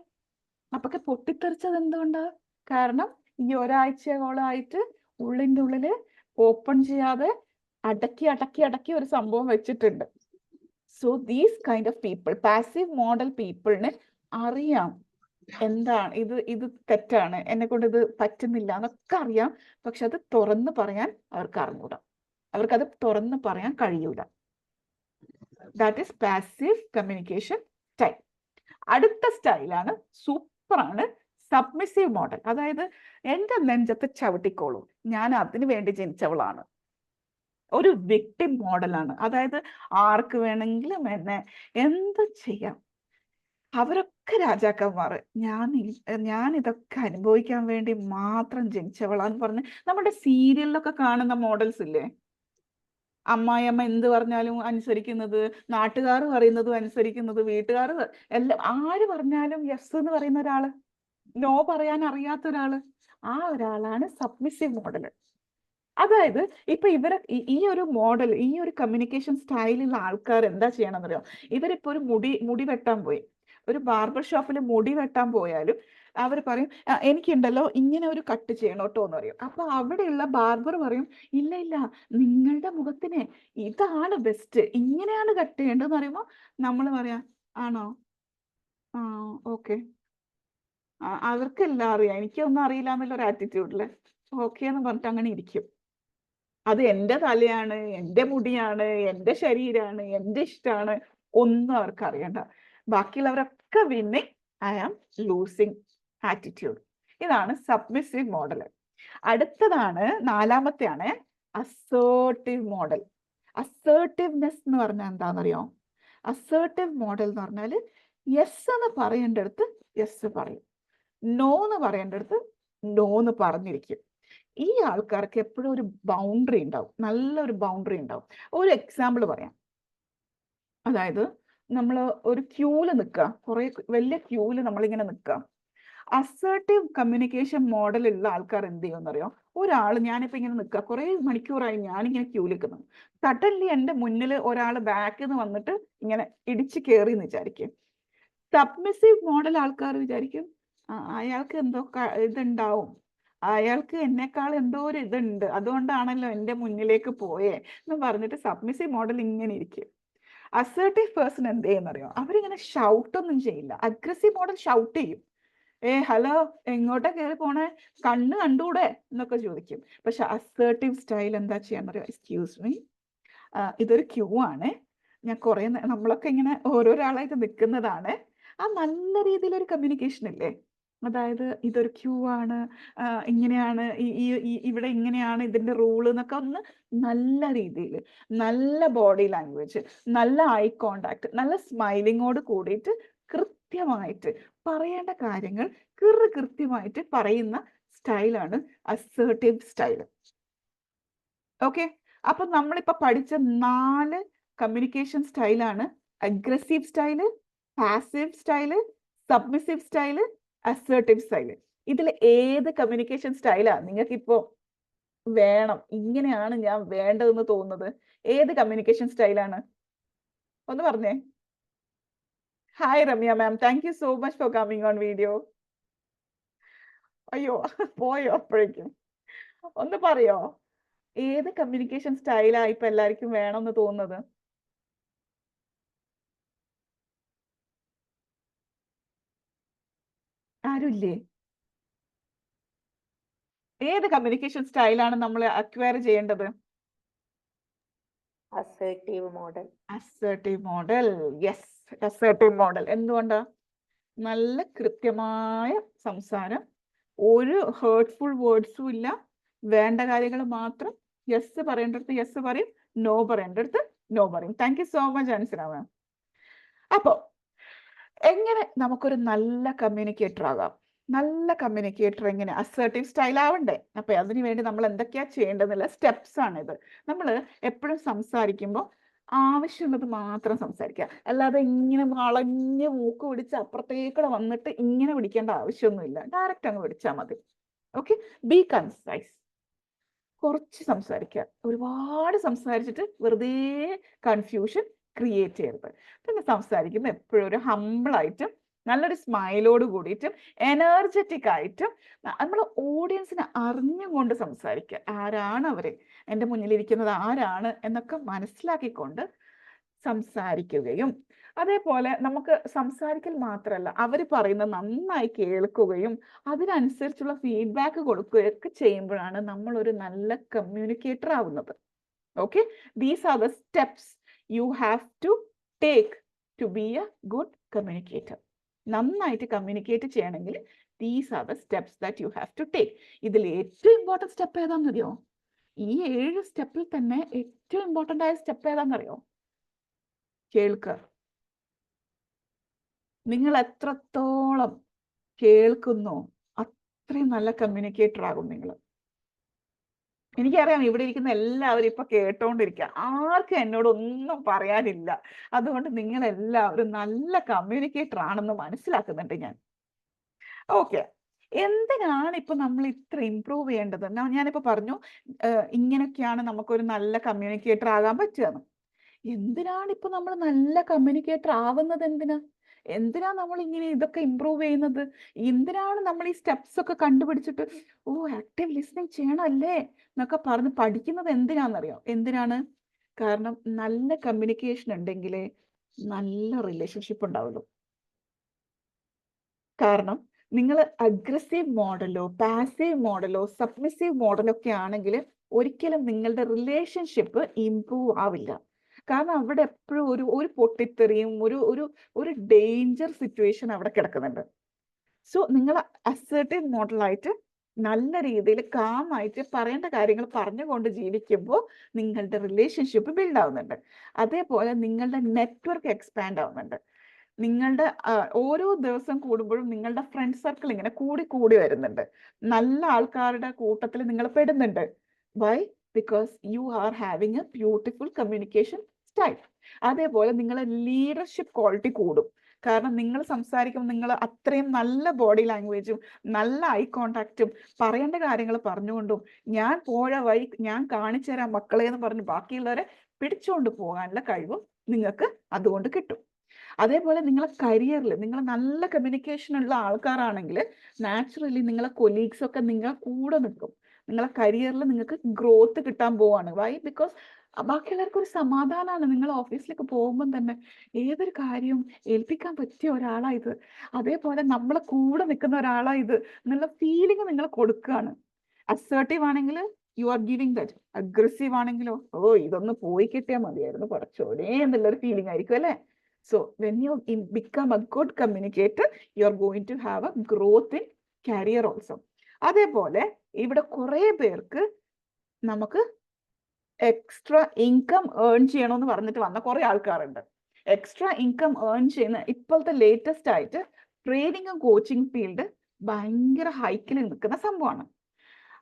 അപ്പൊക്കെ പൊട്ടിത്തെറിച്ചത് എന്തുകൊണ്ടാ? കാരണം ഈ ഒരാഴ്ചയോളായിട്ട് ഉള്ളിൻ്റെ ഉള്ളില് ഓപ്പൺ ചെയ്യാതെ അടക്കി ഒരു സംഭവം വെച്ചിട്ടുണ്ട്. So these kind of people, passive model പീപ്പിളിന് അറിയാം എന്താണ് ഇത് തെറ്റാണ്, എന്നെ കൊണ്ട് ഇത് പറ്റുന്നില്ല എന്നൊക്കെ അറിയാം, പക്ഷെ അത് തുറന്ന് പറയാൻ അവർക്ക് അറിഞ്ഞൂടാ, അവർക്കത് തുറന്ന് പറയാൻ കഴിയൂല. That is passive communication style. അടുത്ത സ്റ്റൈലാണ്, സൂപ്പറാണ്, സബ്മിസീവ് മോഡൽ, അതായത് എൻ്റെ നെഞ്ചത്ത് ചവിട്ടിക്കോളൂ, ഞാൻ അതിനു വേണ്ടി ജനിച്ചവളാണ്. ഒരു വിക്ടിം മോഡലാണ്, അതായത് ആർക്ക് വേണമെങ്കിലും എന്നെ എന്ത് ചെയ്യാം, അവരൊക്കെ രാജാക്കന്മാർ, ഞാൻ ഇതൊക്കെ അനുഭവിക്കാൻ വേണ്ടി മാത്രം ജനിച്ചവളാന്ന് പറഞ്ഞ് നമ്മുടെ സീരിയലിലൊക്കെ കാണുന്ന മോഡൽസ് ഇല്ലേ, അമ്മായിയമ്മ എന്ത് പറഞ്ഞാലും അനുസരിക്കുന്നത്, നാട്ടുകാർ പറയുന്നതും അനുസരിക്കുന്നത്, വീട്ടുകാർ എല്ലാം ആര് പറഞ്ഞാലും യെസ് എന്ന് പറയുന്ന ഒരാള്, നോ പറയാൻ അറിയാത്ത ഒരാള്, ആ ഒരാളാണ് സബ്മിസീവ് മോഡൽ. അതായത് ഇപ്പൊ ഇവരെ ഈ ഒരു മോഡൽ, ഈ ഒരു കമ്മ്യൂണിക്കേഷൻ സ്റ്റൈലുള്ള ആൾക്കാർ എന്താ ചെയ്യണമെന്നറിയോ, ഇവരിപ്പോ ഒരു മുടി വെട്ടാൻ പോയി, ഒരു ബാർബർ ഷോപ്പിൽ മുടി വെട്ടാൻ പോയാലും അവർ പറയും എനിക്കുണ്ടല്ലോ ഇങ്ങനെ ഒരു കട്ട് ചെയ്യണം കേട്ടോ എന്ന് പറയും. അപ്പൊ അവിടെയുള്ള ബാർബർ പറയും ഇല്ല ഇല്ല, നിങ്ങളുടെ മുഖത്തിന് ഇതാണ് ബെസ്റ്റ്, ഇങ്ങനെയാണ് കട്ട് ചെയ്യേണ്ടതെന്ന് പറയുമ്പോൾ നമ്മൾ പറയാം ആണോ, ആ ഓക്കെ, അവർക്കെല്ലാം അറിയാം, എനിക്കൊന്നും അറിയില്ല എന്നുള്ള ഒരു ആറ്റിറ്റ്യൂഡില് ഓക്കെ എന്ന് പറഞ്ഞിട്ട് അങ്ങനെ ഇരിക്കും. അത് എൻ്റെ തലയാണ്, എൻ്റെ മുടിയാണ്, എൻ്റെ ശരീരമാണ്, എൻ്റെ ഇഷ്ടമാണ്, ഒന്നും അവർക്ക് അറിയണ്ട. ബാക്കിയുള്ളവരൊക്കെ winning, I am losing attitude. ഇതാണ് സബ്മിസീവ് മോഡൽ. അടുത്തതാണ് നാലാമത്തെയാണ് അസേർട്ടീവ് മോഡൽ. അസേർട്ടീവ്നെസ് എന്ന് പറഞ്ഞാൽ എന്താണെന്നറിയോ? അസേർട്ടീവ് മോഡൽ എന്ന് പറഞ്ഞാൽ യെസ് എന്ന് പറയേണ്ടടുത്ത് യെസ് പറയും, നോ എന്ന് പറയേണ്ടടുത്ത് നോ എന്ന് പറഞ്ഞിരിക്കും. ഈ ആൾക്കാർക്ക് എപ്പോഴും ഒരു ബൗണ്ടറി ഉണ്ടാവും, നല്ലൊരു ബൗണ്ടറി ഉണ്ടാവും. ഒരു എക്സാമ്പിൾ പറയാം, അതായത് നമ്മൾ ഒരു ക്യൂല് നിൽക്കുക, കുറെ വലിയ ക്യൂല് നമ്മളിങ്ങനെ നിൽക്കുക. അസേർട്ടീവ് കമ്മ്യൂണിക്കേഷൻ മോഡലുള്ള ആൾക്കാർ എന്ത് ചെയ്യുമെന്നറിയോ? ഒരാൾ, ഞാനിപ്പോ ഇങ്ങനെ നിൽക്കുക, കുറെ മണിക്കൂറായി ഞാനിങ്ങനെ ക്യൂ നിൽക്കുന്നു, സഡൻലി എൻ്റെ മുന്നിൽ ഒരാൾ ബാക്കിൽ നിന്ന് വന്നിട്ട് ഇങ്ങനെ ഇടിച്ച് കയറി എന്ന് വിചാരിക്കും. സബ്മിസീവ് മോഡൽ ആൾക്കാർ വിചാരിക്കും അയാൾക്ക് എന്തോ ഇതുണ്ടാവും, അയാൾക്ക് എന്നെക്കാൾ എന്തോ ഒരു ഇതുണ്ട്, അതുകൊണ്ടാണല്ലോ എൻ്റെ മുന്നിലേക്ക് പോയേ എന്ന് പറഞ്ഞിട്ട് സബ്മിസീവ് മോഡൽ ഇങ്ങനെ ഇരിക്കും. അസേർട്ടീവ് പേഴ്സൺ എന്ത് ചെയ്യുന്നറിയോ? അവരിങ്ങനെ ഷൗട്ടൊന്നും ചെയ്യില്ല. അഗ്രസീവ് മോഡൽ ഷൗട്ട് ചെയ്യും, ഹലോ എങ്ങോട്ടാ കയറി പോണേ, കണ്ണ് കണ്ടൂടെ എന്നൊക്കെ ചോദിക്കും. പക്ഷെ അസേർട്ടീവ് സ്റ്റൈൽ എന്താ ചെയ്യാന്നറിയോ? എക്സ്ക്യൂസ് മീ, ഇതൊരു ക്യൂ ആണ്, ഞാൻ കുറെ നമ്മളൊക്കെ ഇങ്ങനെ ഓരോരാളായിട്ട് നിൽക്കുന്നതാണ്. ആ നല്ല രീതിയിലൊരു കമ്മ്യൂണിക്കേഷൻ ഇല്ലേ, അതായത് ഇതൊരു ക്യൂ ആണ്, ഇങ്ങനെയാണ് ഇവിടെ ഇങ്ങനെയാണ് ഇതിന്റെ റൂള് എന്നൊക്കെ ഒന്ന് നല്ല രീതിയിൽ, നല്ല ബോഡി ലാംഗ്വേജ്, നല്ല ഐ കോണ്ടാക്ട്, നല്ല സ്മൈലിങ്ങോട് കൂടിയിട്ട് കൃത്യമായിട്ട് പറയേണ്ട കാര്യങ്ങൾ കൃത്യമായിട്ട് പറയുന്ന സ്റ്റൈലാണ് അസേർട്ടീവ് സ്റ്റൈൽ. ഓക്കെ, അപ്പൊ നമ്മളിപ്പോ പഠിച്ച 4 കമ്മ്യൂണിക്കേഷൻ സ്റ്റൈലാണ് aggressive style, passive style, submissive style, assertive style. ഇതിൽ ഏത് കമ്മ്യൂണിക്കേഷൻ സ്റ്റൈലാ നിങ്ങൾക്ക് ഇപ്പോ വേണം, ഇങ്ങനെയാണ് ഞാൻ വേണ്ടതെന്ന് തോന്നുന്നത്? ഏത് കമ്മ്യൂണിക്കേഷൻ സ്റ്റൈലാണ്? ഒന്ന് പറഞ്ഞേ. Hi Ramya ma'am, thank you so much for coming on video. അയ്യോ പോയോ അപ്പോഴേക്കും? ഒന്ന് പറയോ, ഏത് കമ്മ്യൂണിക്കേഷൻ സ്റ്റൈലാ ഇപ്പൊ എല്ലാവർക്കും വേണമെന്ന് തോന്നുന്നത്? ആരുമില്ലേ? ഏത് കമ്മ്യൂണിക്കേഷൻ സ്റ്റൈലാണ് നമ്മൾ അക്വയർ ചെയ്യേണ്ടത്? Assertive model. Assertive model, yes, assertive model. എന്തുകൊണ്ടാ? നല്ല കൃത്യമായ സംസാരം, ഒരു ഹേർട്ട്ഫുൾ വേർഡ്സും ഇല്ല, വേണ്ട കാര്യങ്ങൾ മാത്രം. യെസ് പറയേണ്ടടുത്ത് യെസ് പറയും, നോ പറയേണ്ടടുത്ത് നോ പറയും. Thank you so much Ansana ma'am. അപ്പോ എങ്ങനെ നമുക്കൊരു നല്ല കമ്മ്യൂണിക്കേറ്റർ ആകാം? നല്ല കമ്മ്യൂണിക്കേറ്റർ എങ്ങനെ അസേർട്ടീവ് സ്റ്റൈൽ ആവണ്ടേ? അപ്പൊ അതിനു വേണ്ടി നമ്മൾ എന്തൊക്കെയാ ചെയ്യേണ്ടതെന്നുള്ള സ്റ്റെപ്സ് ആണിത്. നമ്മൾ എപ്പോഴും സംസാരിക്കുമ്പോൾ ആവശ്യമുള്ളത് മാത്രം സംസാരിക്കുക, അല്ലാതെ ഇങ്ങനെ വളഞ്ഞ് മൂക്ക് പിടിച്ച് അപ്പുറത്തേക്കൂടെ വന്നിട്ട് ഇങ്ങനെ പിടിക്കേണ്ട ആവശ്യമൊന്നുമില്ല, ഡയറക്റ്റ് അങ്ങ് പിടിച്ചാൽ മതി. Okay, B concise. കുറച്ച് സംസാരിക്കുക, ഒരുപാട് സംസാരിച്ചിട്ട് വെറുതെ കൺഫ്യൂഷൻ ക്രിയേറ്റ് ചെയ്യരുത്. പിന്നെ സംസാരിക്കുമ്പോൾ എപ്പോഴും ഒരു ഹമ്പിളായിട്ടും നല്ലൊരു സ്മൈലോട് കൂടിയിട്ടും എനർജറ്റിക് ആയിട്ടും നമ്മൾ ഓഡിയൻസിനെ അറിഞ്ഞുകൊണ്ട് സംസാരിക്കുക. ആരാണ് അവര്, എൻ്റെ മുന്നിലിരിക്കുന്നത് ആരാണ് എന്നൊക്കെ മനസ്സിലാക്കിക്കൊണ്ട് സംസാരിക്കുകയും, അതേപോലെ നമുക്ക് സംസാരിക്കൽ മാത്രമല്ല അവർ പറയുന്നത് നന്നായി കേൾക്കുകയും അതിനനുസരിച്ചുള്ള ഫീഡ്ബാക്ക് കൊടുക്കുകയൊക്കെ ചെയ്യുമ്പോഴാണ് നമ്മൾ ഒരു നല്ല കമ്മ്യൂണിക്കേറ്റർ ആവുന്നത്. Okay, these are the steps you have to take to be a good communicator. നന്നായിട്ട് കമ്മ്യൂണിക്കേറ്റ് ചെയ്യണമെങ്കിൽ these are the steps that you have to take. ഇതിൽ ഏറ്റവും ഇമ്പോർട്ടൻറ്റ് സ്റ്റെപ്പ് ഏതാണെന്നറിയോ? ഈ 7 സ്റ്റെപ്പിൽ തന്നെ ഏറ്റവും ഇമ്പോർട്ടൻ്റ് ആയ സ്റ്റെപ്പ് ഏതാണെന്നറിയോ? കേൾക്കുക. നിങ്ങൾ എത്രത്തോളം കേൾക്കുന്നു അത്രയും നല്ല കമ്മ്യൂണിക്കേറ്റർ ആകും നിങ്ങൾ. എനിക്കറിയാം ഇവിടെ ഇരിക്കുന്ന എല്ലാവരും ഇപ്പൊ കേട്ടോണ്ടിരിക്കുക, ആർക്കും എന്നോട് ഒന്നും പറയാനില്ല. അതുകൊണ്ട് നിങ്ങൾ എല്ലാവരും നല്ല കമ്മ്യൂണിക്കേറ്റർ ആണെന്ന് മനസ്സിലാക്കുന്നുണ്ട് ഞാൻ. ഓക്കെ, എന്തിനാണ് ഇപ്പൊ നമ്മൾ ഇത്ര ഇംപ്രൂവ് ചെയ്യേണ്ടത്? ഞാനിപ്പോ പറഞ്ഞു ഇങ്ങനെയൊക്കെയാണ് നമുക്കൊരു നല്ല കമ്മ്യൂണിക്കേറ്റർ ആകാൻ പറ്റുകയെന്ന്. എന്തിനാണ് ഇപ്പൊ നമ്മൾ നല്ല കമ്മ്യൂണിക്കേറ്റർ ആവുന്നത്? എന്തിനാ നമ്മൾ ഇങ്ങനെ ഇതൊക്കെ ഇംപ്രൂവ് ചെയ്യുന്നത്? എന്തിനാണ് നമ്മൾ ഈ സ്റ്റെപ്സ് ഒക്കെ കണ്ടുപിടിച്ചിട്ട് ആക്റ്റീവ് ലിസ്ണിംഗ് ചെയ്യണമല്ലേ എന്നൊക്കെ പറഞ്ഞ് പഠിക്കുന്നത്? എന്തിനാണെന്നറിയോ? എന്തിനാണ്? കാരണം നല്ല കമ്മ്യൂണിക്കേഷൻ ഉണ്ടെങ്കിലേ നല്ല റിലേഷൻഷിപ്പ് ഉണ്ടാവുള്ളൂ. കാരണം നിങ്ങൾ അഗ്രസീവ് മോഡലോ പാസീവ് മോഡലോ സബ്മിസീവ് മോഡലോ ഒക്കെ ആണെങ്കിൽ ഒരിക്കലും നിങ്ങളുടെ റിലേഷൻഷിപ്പ് ഇംപ്രൂവ് ആവില്ല. കാരണം അവിടെ എപ്പോഴും ഒരു പൊട്ടിത്തെറിയും ഒരു ഡേഞ്ചർ സിറ്റുവേഷൻ അവിടെ കിടക്കുന്നുണ്ട്. സോ നിങ്ങൾ അസേർട്ടീവ് മോഡലായിട്ട് നല്ല രീതിയിൽ കാമായിട്ട് പറയേണ്ട കാര്യങ്ങൾ പറഞ്ഞുകൊണ്ട് ജീവിക്കുമ്പോൾ നിങ്ങളുടെ റിലേഷൻഷിപ്പ് ബിൽഡ് ആവുന്നുണ്ട്. അതേപോലെ നിങ്ങളുടെ നെറ്റ്വർക്ക് എക്സ്പാൻഡ് ആവുന്നുണ്ട്. നിങ്ങളുടെ ഓരോ ദിവസം കൂടുമ്പോഴും നിങ്ങളുടെ ഫ്രണ്ട് സർക്കിൾ ഇങ്ങനെ കൂടി വരുന്നുണ്ട്. നല്ല ആൾക്കാരുടെ കൂട്ടത്തിൽ നിങ്ങൾ പെടുന്നുണ്ട്. Why? Because you are having a beautiful communication style. അതേപോലെ നിങ്ങളെ ലീഡർഷിപ്പ് ക്വാളിറ്റി കൂടും. കാരണം നിങ്ങൾ സംസാരിക്കുമ്പോൾ നിങ്ങൾ അത്രയും നല്ല ബോഡി ലാംഗ്വേജും നല്ല ഐ കോണ്ടാക്റ്റും പറയേണ്ട കാര്യങ്ങൾ പറഞ്ഞുകൊണ്ടും ഞാൻ പോയ വഴി ഞാൻ കാണിച്ചു തരാം മക്കളെ എന്ന് പറഞ്ഞ് ബാക്കിയുള്ളവരെ പിടിച്ചുകൊണ്ട് പോകാനുള്ള കഴിവും നിങ്ങൾക്ക് അതുകൊണ്ട് കിട്ടും. അതേപോലെ നിങ്ങളെ കരിയറിൽ നിങ്ങൾ നല്ല കമ്മ്യൂണിക്കേഷൻ ഉള്ള ആൾക്കാരാണെങ്കിൽ നാച്ചുറലി നിങ്ങളെ കൊലീഗ്സ് ഒക്കെ നിങ്ങളെ കൂടെ നിൽക്കും. നിങ്ങളെ കരിയറിൽ നിങ്ങൾക്ക് ഗ്രോത്ത് കിട്ടാൻ പോവാണ്. വൈ? ബിക്കോസ് ബാക്കിയുള്ളവർക്ക് ഒരു സമാധാനമാണ്. നിങ്ങൾ ഓഫീസിലേക്ക് പോകുമ്പം തന്നെ ഏതൊരു കാര്യവും ഏൽപ്പിക്കാൻ പറ്റിയ ഒരാളായത്, അതേപോലെ നമ്മളെ കൂടെ നിൽക്കുന്ന ഒരാളായത് എന്നുള്ള ഫീലിംഗ് നിങ്ങൾ കൊടുക്കുകയാണ്. അസേർട്ടീവ് ആണെങ്കിൽ you are giving that. Aggressive ആണെങ്കിലോ ഇതൊന്ന് പോയി കിട്ടിയാൽ മതിയായിരുന്നു കുറച്ചുകൂടെ എന്നുള്ളൊരു ഫീലിംഗ് ആയിരിക്കും അല്ലേ? So when you become a good communicator, you are going to have a growth in career also. അതേപോലെ ഇവിടെ കുറെ പേർക്ക് നമുക്ക് എക്സ്ട്രാ ഇൻകം ഏൺ ചെയ്യണമെന്ന് പറഞ്ഞിട്ട് വന്ന കുറെ ആൾക്കാരുണ്ട്. എക്സ്ട്രാ ഇൻകം ഏൺ ചെയ്യുന്ന ഇപ്പോഴത്തെ ലേറ്റസ്റ്റ് ആയിട്ട് ട്രെയിനിങ്ങും കോച്ചിങ് ഫീൽഡ് ഭയങ്കര ഹൈക്കിൽ നിൽക്കുന്ന സംഭവമാണ്.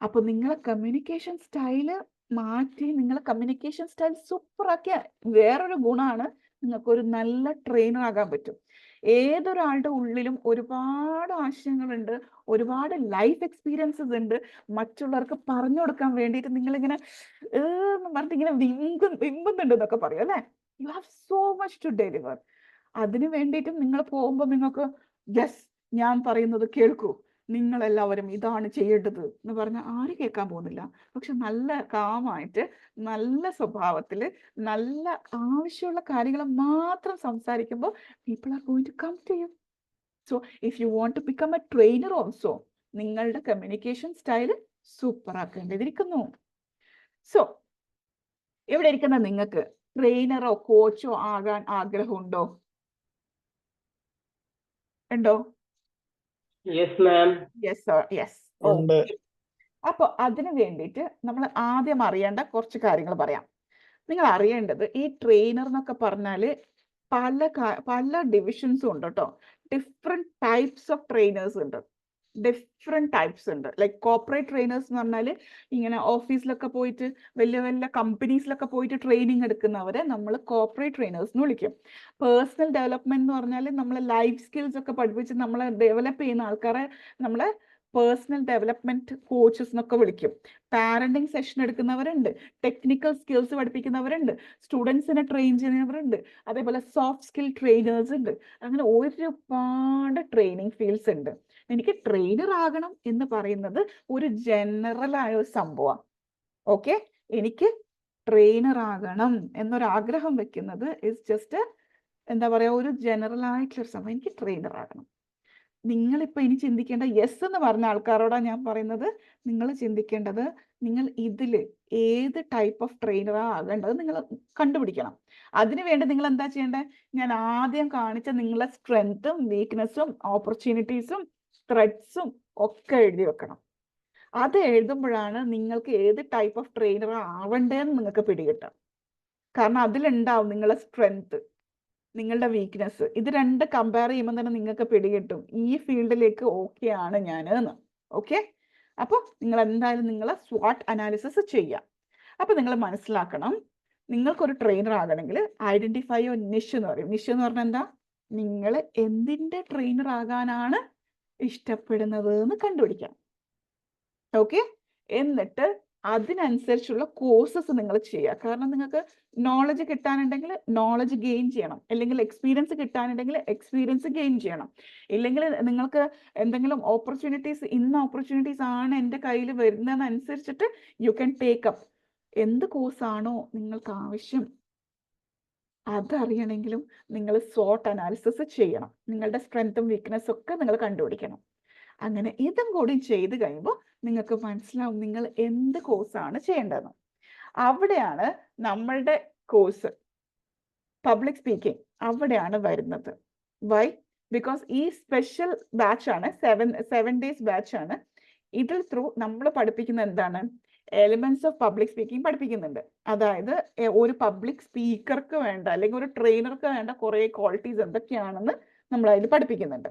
അപ്പൊ നിങ്ങളെ കമ്മ്യൂണിക്കേഷൻ സ്റ്റൈല് മാറ്റി നിങ്ങളെ കമ്മ്യൂണിക്കേഷൻ സ്റ്റൈൽ സൂപ്പറാക്കിയ വേറൊരു ഗുണമാണ് നിങ്ങൾക്കൊരു നല്ല ട്രെയിനർ ആകാൻ പറ്റും. ഏതൊരാളുടെ ഉള്ളിലും ഒരുപാട് ആശയങ്ങളുണ്ട്, ഒരുപാട് ലൈഫ് എക്സ്പീരിയൻസസ് ഉണ്ട്. മറ്റുള്ളവർക്ക് പറഞ്ഞു കൊടുക്കാൻ വേണ്ടിയിട്ട് നിങ്ങളിങ്ങനെ പറഞ്ഞിട്ട് ഇങ്ങനെ വിമ്പുന്നുണ്ട് എന്നൊക്കെ പറയും അല്ലേ? You have so much to deliver. അതിന് വേണ്ടിയിട്ടും നിങ്ങൾ പോകുമ്പോൾ നിങ്ങൾക്ക് യെസ് ഞാൻ പറയുന്നത് കേൾക്കൂ, നിങ്ങളെല്ലാവരും ഇതാണ് ചെയ്യേണ്ടത് എന്ന് പറഞ്ഞാൽ ആരും കേൾക്കാൻ പോകുന്നില്ല. പക്ഷെ നല്ല കാമായിട്ട് നല്ല സ്വഭാവത്തിൽ നല്ല ആവശ്യമുള്ള കാര്യങ്ങൾ മാത്രം സംസാരിക്കുമ്പോൾ people are going to come to you. So if you want to become a trainer also നിങ്ങളുടെ കമ്മ്യൂണിക്കേഷൻ സ്റ്റൈൽ സൂപ്പർ ആക്കേണ്ടതിരിക്കുന്നു. സോ ഇവിടെ ഇരിക്കുന്ന നിങ്ങൾക്ക് ട്രെയിനറോ കോച്ചോ ആകാൻ ആഗ്രഹമുണ്ടോ? ഉണ്ടോ? Yes ma'am. Yes sir, yes. അപ്പൊ അതിന് വേണ്ടിയിട്ട് നമ്മൾ ആദ്യം അറിയേണ്ട കുറച്ച് കാര്യങ്ങൾ പറയാം. നിങ്ങൾ അറിയേണ്ടത് ഈ ട്രെയിനർ എന്നൊക്കെ പറഞ്ഞാൽ പല ഡിവിഷൻസും ഉണ്ട് കേട്ടോ. ഡിഫറെന്റ് ടൈപ്സ് ഓഫ് ട്രെയിനേഴ്സ് ഉണ്ട്. ഡിഫറെന്റ് ടൈപ്സ് ഉണ്ട്. ലൈക്ക് കോർപ്പറേറ്റ് ട്രെയിനേഴ്സ് എന്ന് പറഞ്ഞാൽ ഇങ്ങനെ ഓഫീസിലൊക്കെ പോയിട്ട് വലിയ വലിയ കമ്പനീസിലൊക്കെ പോയിട്ട് ട്രെയിനിങ് എടുക്കുന്നവരെ നമ്മൾ കോർപ്പറേറ്റ് ട്രെയിനേഴ്സ് എന്ന് വിളിക്കും. പേഴ്സണൽ ഡെവലപ്മെന്റ് എന്ന് പറഞ്ഞാൽ നമ്മളെ ലൈഫ് സ്കിൽസ് ഒക്കെ പഠിപ്പിച്ച് നമ്മളെ ഡെവലപ്പ് ചെയ്യുന്ന ആൾക്കാരെ നമ്മളെ പേഴ്സണൽ ഡെവലപ്മെന്റ് കോച്ചസ് എന്നൊക്കെ വിളിക്കും. പാരന്റിങ് സെഷൻ എടുക്കുന്നവരുണ്ട്, ടെക്നിക്കൽ സ്കിൽസ് പഠിപ്പിക്കുന്നവരുണ്ട്, സ്റ്റുഡൻസിനെ ട്രെയിൻ ചെയ്യുന്നവരുണ്ട്, അതേപോലെ സോഫ്റ്റ് സ്കിൽ ട്രെയിനേഴ്സ് ഉണ്ട്. അങ്ങനെ ഒരുപാട് ട്രെയിനിങ് ഫീൽഡ്സ് ഉണ്ട്. എനിക്ക് ട്രെയിനർ ആകണം എന്ന് പറയുന്നത് ഒരു ജനറൽ ആയ ഒരു സംഭവമാണ്. ഓക്കെ, എനിക്ക് ട്രെയിനർ ആകണം എന്നൊരാഗ്രഹം വെക്കുന്നത് ഇസ് ജസ്റ്റ് എന്താ പറയാ ഒരു ജനറൽ ആയിട്ടുള്ള ഒരു സംഭവം. എനിക്ക് ട്രെയിനർ ആകണം. നിങ്ങളിപ്പോ ഇനി ചിന്തിക്കേണ്ട യെസ് എന്ന് പറഞ്ഞ ആൾക്കാരോടാണ് ഞാൻ പറയുന്നത്. നിങ്ങൾ ചിന്തിക്കേണ്ടത് നിങ്ങൾ ഇതില് ഏത് ടൈപ്പ് ഓഫ് ട്രെയിനറാണ് ആകേണ്ടത് നിങ്ങൾ കണ്ടുപിടിക്കണം. അതിനുവേണ്ടി നിങ്ങൾ എന്താ ചെയ്യേണ്ടത്? ഞാൻ ആദ്യം കാണിച്ച നിങ്ങളെ സ്ട്രെങ്ത്തും വീക്ക്നെസ്സും ഓപ്പർച്യൂണിറ്റീസും ത്രെഡ്സും ഒക്കെ എഴുതി വെക്കണം. അത് എഴുതുമ്പോഴാണ് നിങ്ങൾക്ക് ഏത് ടൈപ്പ് ഓഫ് ട്രെയിനർ ആവണ്ടേന്ന് നിങ്ങൾക്ക് പിടികിട്ടാം. കാരണം അതിലുണ്ടാവും നിങ്ങളുടെ സ്ട്രെങ്ത്, നിങ്ങളുടെ വീക്ക്നെസ്. ഇത് രണ്ട് കമ്പയർ ചെയ്യുമ്പോൾ തന്നെ നിങ്ങൾക്ക് പിടികിട്ടും ഈ ഫീൽഡിലേക്ക് ഓക്കെ ആണ് ഞാൻ എന്ന്. ഓക്കെ, അപ്പോൾ നിങ്ങൾ എന്തായാലും നിങ്ങളെ SWOT അനാലിസിസ് ചെയ്യാം. അപ്പോൾ നിങ്ങൾ മനസ്സിലാക്കണം, നിങ്ങൾക്കൊരു ട്രെയിനർ ആകണമെങ്കിൽ ഐഡന്റിഫൈ യുവർ നിഷ് എന്ന് പറയും. നിഷ് എന്ന് പറഞ്ഞാൽ എന്താ? നിങ്ങൾ എന്തിൻ്റെ ട്രെയിനർ ആകാനാണ് ഇഷ്ടപ്പെടുന്നത് എന്ന് കണ്ടുപിടിക്കാം. ഓക്കെ, എന്നിട്ട് അതിനനുസരിച്ചുള്ള കോഴ്സസ് നിങ്ങൾ ചെയ്യുക. കാരണം നിങ്ങൾക്ക് നോളജ് കിട്ടാനുണ്ടെങ്കിൽ നോളജ് ഗെയിൻ ചെയ്യണം, അല്ലെങ്കിൽ എക്സ്പീരിയൻസ് കിട്ടാനുണ്ടെങ്കിൽ എക്സ്പീരിയൻസ് ഗെയിൻ ചെയ്യണം. ഇല്ലെങ്കിൽ നിങ്ങൾക്ക് എന്തെങ്കിലും ഓപ്പർച്യൂണിറ്റീസ്, ഇന്ന ഓപ്പർച്യൂണിറ്റീസ് ആണ് എൻ്റെ കയ്യിൽ വരുന്നതെന്നനുസരിച്ചിട്ട് യു ക്യാൻ ടേക്ക് അപ്പ്. എന്ത് കോഴ്സാണോ നിങ്ങൾക്ക് ആവശ്യം അതറിയണമെങ്കിലും നിങ്ങൾ SWOT അനാലിസിസ് ചെയ്യണം. നിങ്ങളുടെ സ്ട്രെങ്ത്തും വീക്ക്നെസ്സും ഒക്കെ നിങ്ങൾ കണ്ടുപിടിക്കണം. അങ്ങനെ ഇതും കൂടി ചെയ്ത് കഴിയുമ്പോൾ നിങ്ങൾക്ക് മനസ്സിലാവും നിങ്ങൾ എന്ത് കോഴ്സാണ് ചെയ്യേണ്ടതെന്ന്. അവിടെയാണ് നമ്മളുടെ കോഴ്സ് പബ്ലിക് സ്പീക്കിംഗ് അവിടെയാണ് വരുന്നത്. വൈ? ബിക്കോസ് ഈ സ്പെഷ്യൽ ബാച്ചാണ്, 7 days ബാച്ചാണ്. ഇതിൽ ത്രൂ നമ്മൾ പഠിപ്പിക്കുന്ന എന്താണ്? എലിമെന്റ്സ് ഓഫ് പബ്ലിക് സ്പീക്കിംഗ് പഠിപ്പിക്കുന്നുണ്ട്. അതായത് ഒരു പബ്ലിക് സ്പീക്കർക്ക് വേണ്ട അല്ലെങ്കിൽ ഒരു ട്രെയിനർക്ക് വേണ്ട കുറേ ക്വാളിറ്റീസ് എന്തൊക്കെയാണെന്ന് നമ്മൾ അതിൽ പഠിപ്പിക്കുന്നുണ്ട്.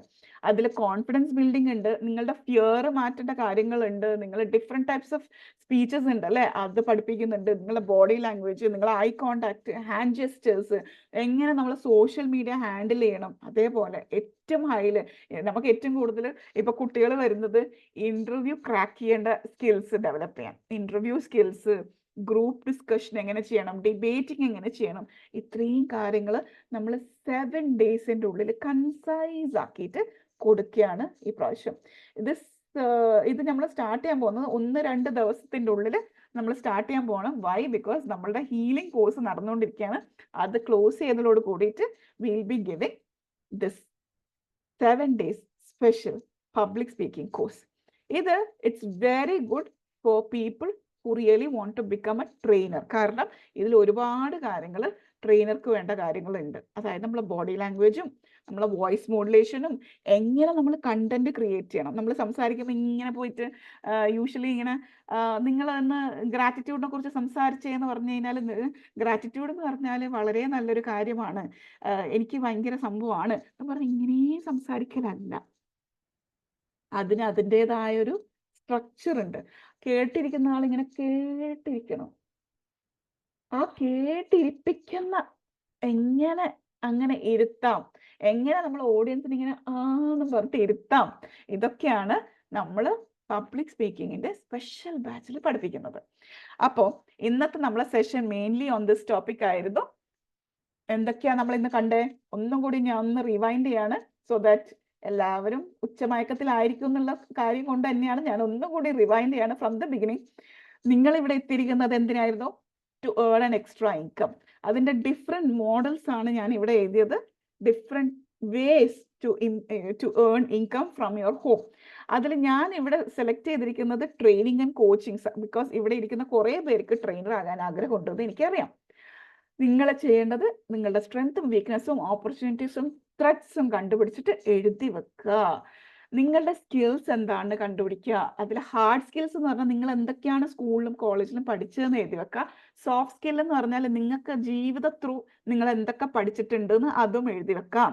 അതിൽ കോൺഫിഡൻസ് ബിൽഡിംഗ് ഉണ്ട്, നിങ്ങളുടെ ഫിയർ മാറ്റേണ്ട കാര്യങ്ങളുണ്ട്, നിങ്ങൾ ഡിഫറെൻറ്റ് ടൈപ്സ് ഓഫ് സ്പീച്ചസ് ഉണ്ട് അല്ലേ, അത് പഠിപ്പിക്കുന്നുണ്ട്. നിങ്ങളുടെ ബോഡി ലാംഗ്വേജ്, നിങ്ങളുടെ ഐ കോണ്ടാക്ട്, ഹാൻഡ് ജെസ്റ്റേഴ്സ്, എങ്ങനെ നമ്മൾ സോഷ്യൽ മീഡിയ ഹാൻഡിൽ ചെയ്യണം. അതേപോലെ ഏറ്റവും ഹൈല് നമുക്ക് ഏറ്റവും കൂടുതൽ ഇപ്പോൾ കുട്ടികൾ വരുന്നത് ഇൻ്റർവ്യൂ ക്രാക്ക് ചെയ്യേണ്ട സ്കിൽസ് ഡെവലപ്പ് ചെയ്യാൻ. ഇൻ്റർവ്യൂ സ്കിൽസ്, ഗ്രൂപ്പ് ഡിസ്കഷൻ എങ്ങനെ ചെയ്യണം, ഡിബേറ്റിംഗ് എങ്ങനെ ചെയ്യണം, ഇത്രയും കാര്യങ്ങൾ നമ്മൾ 7 days ഉള്ളിൽ കൺസൈസ് ആക്കിയിട്ട് കൊടുക്കുകയാണ് ഈ പ്രാവശ്യം. ഇത് നമ്മൾ സ്റ്റാർട്ട് ചെയ്യാൻ പോകുന്നത് 1-2 ദിവസത്തിൻ്റെ ഉള്ളിൽ നമ്മൾ സ്റ്റാർട്ട് ചെയ്യാൻ പോകണം. വൈ? ബിക്കോസ് നമ്മളുടെ ഹീലിംഗ് കോഴ്സ് നടന്നുകൊണ്ടിരിക്കുകയാണ്. അത് ക്ലോസ് ചെയ്തതോട് കൂടിയിട്ട് will be giving this 7 days special public speaking course. It's very good for people who really want to become a trainer. കാരണം ഇതിൽ ഒരുപാട് കാര്യങ്ങൾ ട്രെയിനർക്ക് വേണ്ട കാര്യങ്ങളുണ്ട്. അതായത് നമ്മളെ ബോഡി ലാംഗ്വേജും നമ്മളെ വോയിസ് മോഡുലേഷനും, എങ്ങനെ നമ്മൾ കണ്ടന്റ് ക്രിയേറ്റ് ചെയ്യണം. നമ്മൾ സംസാരിക്കുമ്പോൾ ഇങ്ങനെ പോയിട്ട് യൂഷ്വലി ഇങ്ങനെ നിങ്ങൾ ഇന്ന് ഗ്രാറ്റിറ്റ്യൂഡിനെ കുറിച്ച് സംസാരിച്ചതെന്ന് പറഞ്ഞു കഴിഞ്ഞാൽ, ഗ്രാറ്റിറ്റ്യൂഡ് എന്ന് പറഞ്ഞാൽ വളരെ നല്ലൊരു കാര്യമാണ്, എനിക്ക് ഭയങ്കര സംഭവമാണ് എന്ന് പറഞ്ഞ് ഇങ്ങനെ സംസാരിക്കലല്ല. അതിന് അതിൻ്റെതായൊരു സ്ട്രക്ചർ ഉണ്ട്. കേട്ടിരിക്കുന്ന ആളിങ്ങനെ കേട്ടിരിക്കണം. ആ കേട്ടിരിപ്പിക്കുന്ന എങ്ങനെ അങ്ങനെ ഇരുത്താം, എങ്ങനെ നമ്മൾ ഓഡിയൻസിന് ഇങ്ങനെ ആന്ന് പറഞ്ഞിട്ട് ഇരുത്താം, ഇതൊക്കെയാണ് നമ്മൾ പബ്ലിക് സ്പീക്കിങ്ങിന്റെ സ്പെഷ്യൽ ബാച്ചിൽ പഠിപ്പിക്കുന്നത്. അപ്പോൾ ഇന്നത്തെ നമ്മളെ session mainly on this topic ആയിരുന്നു. എന്തൊക്കെയാ നമ്മൾ ഇന്ന് കണ്ടേ? ഒന്നും കൂടി ഞാൻ ഒന്ന് റിവൈൻഡ് ചെയ്യാണ്, സോ ദാറ്റ് എല്ലാവരും ഉച്ചമയക്കത്തിലായിരിക്കും എന്നുള്ള കാര്യം കൊണ്ട് തന്നെയാണ് ഞാൻ ഒന്നും കൂടി റിവൈൻഡ് ചെയ്യാണ് ഫ്രം ദ ബിഗിനിങ്. നിങ്ങൾ ഇവിടെ എത്തിയിരിക്കുന്നത് എന്തിനായിരുന്നു? To earn an extra income. അതിൻ്റെ ഡിഫറെൻറ്റ് മോഡൽസ് ആണ് ഞാൻ ഇവിടെ എഴുതിയത്. Different ways to earn income from your home. അതിൽ ഞാൻ ഇവിടെ സെലക്ട് ചെയ്തിരിക്കുന്നത് ട്രെയിനിങ് ആൻഡ് കോച്ചിങ്സ്. ബിക്കോസ് ഇവിടെ ഇരിക്കുന്ന കുറേ പേർക്ക് ട്രെയിനർ ആകാൻ ആഗ്രഹമുണ്ടെന്ന് എനിക്കറിയാം. നിങ്ങൾ ചെയ്യേണ്ടത് നിങ്ങളുടെ സ്ട്രെങ്ത്തും വീക്ക്നെസ്സും ഓപ്പർച്യൂണിറ്റീസും ത്രെഡ്സും കണ്ടുപിടിച്ചിട്ട് എഴുതി വെക്കുക. നിങ്ങളുടെ സ്കിൽസ് എന്താണെന്ന് കണ്ടുപിടിക്കുക. അതിൽ ഹാർഡ് സ്കിൽസ് എന്ന് പറഞ്ഞാൽ നിങ്ങൾ എന്തൊക്കെയാണ് സ്കൂളിലും കോളേജിലും പഠിച്ചതെന്ന് എഴുതി വെക്കുക. സോഫ്റ്റ് സ്കിൽ എന്ന് പറഞ്ഞാൽ നിങ്ങൾക്ക് ജീവിത ത്രൂ നിങ്ങൾ എന്തൊക്കെ പഠിച്ചിട്ടുണ്ടെന്ന് അതും എഴുതി വെക്കാം.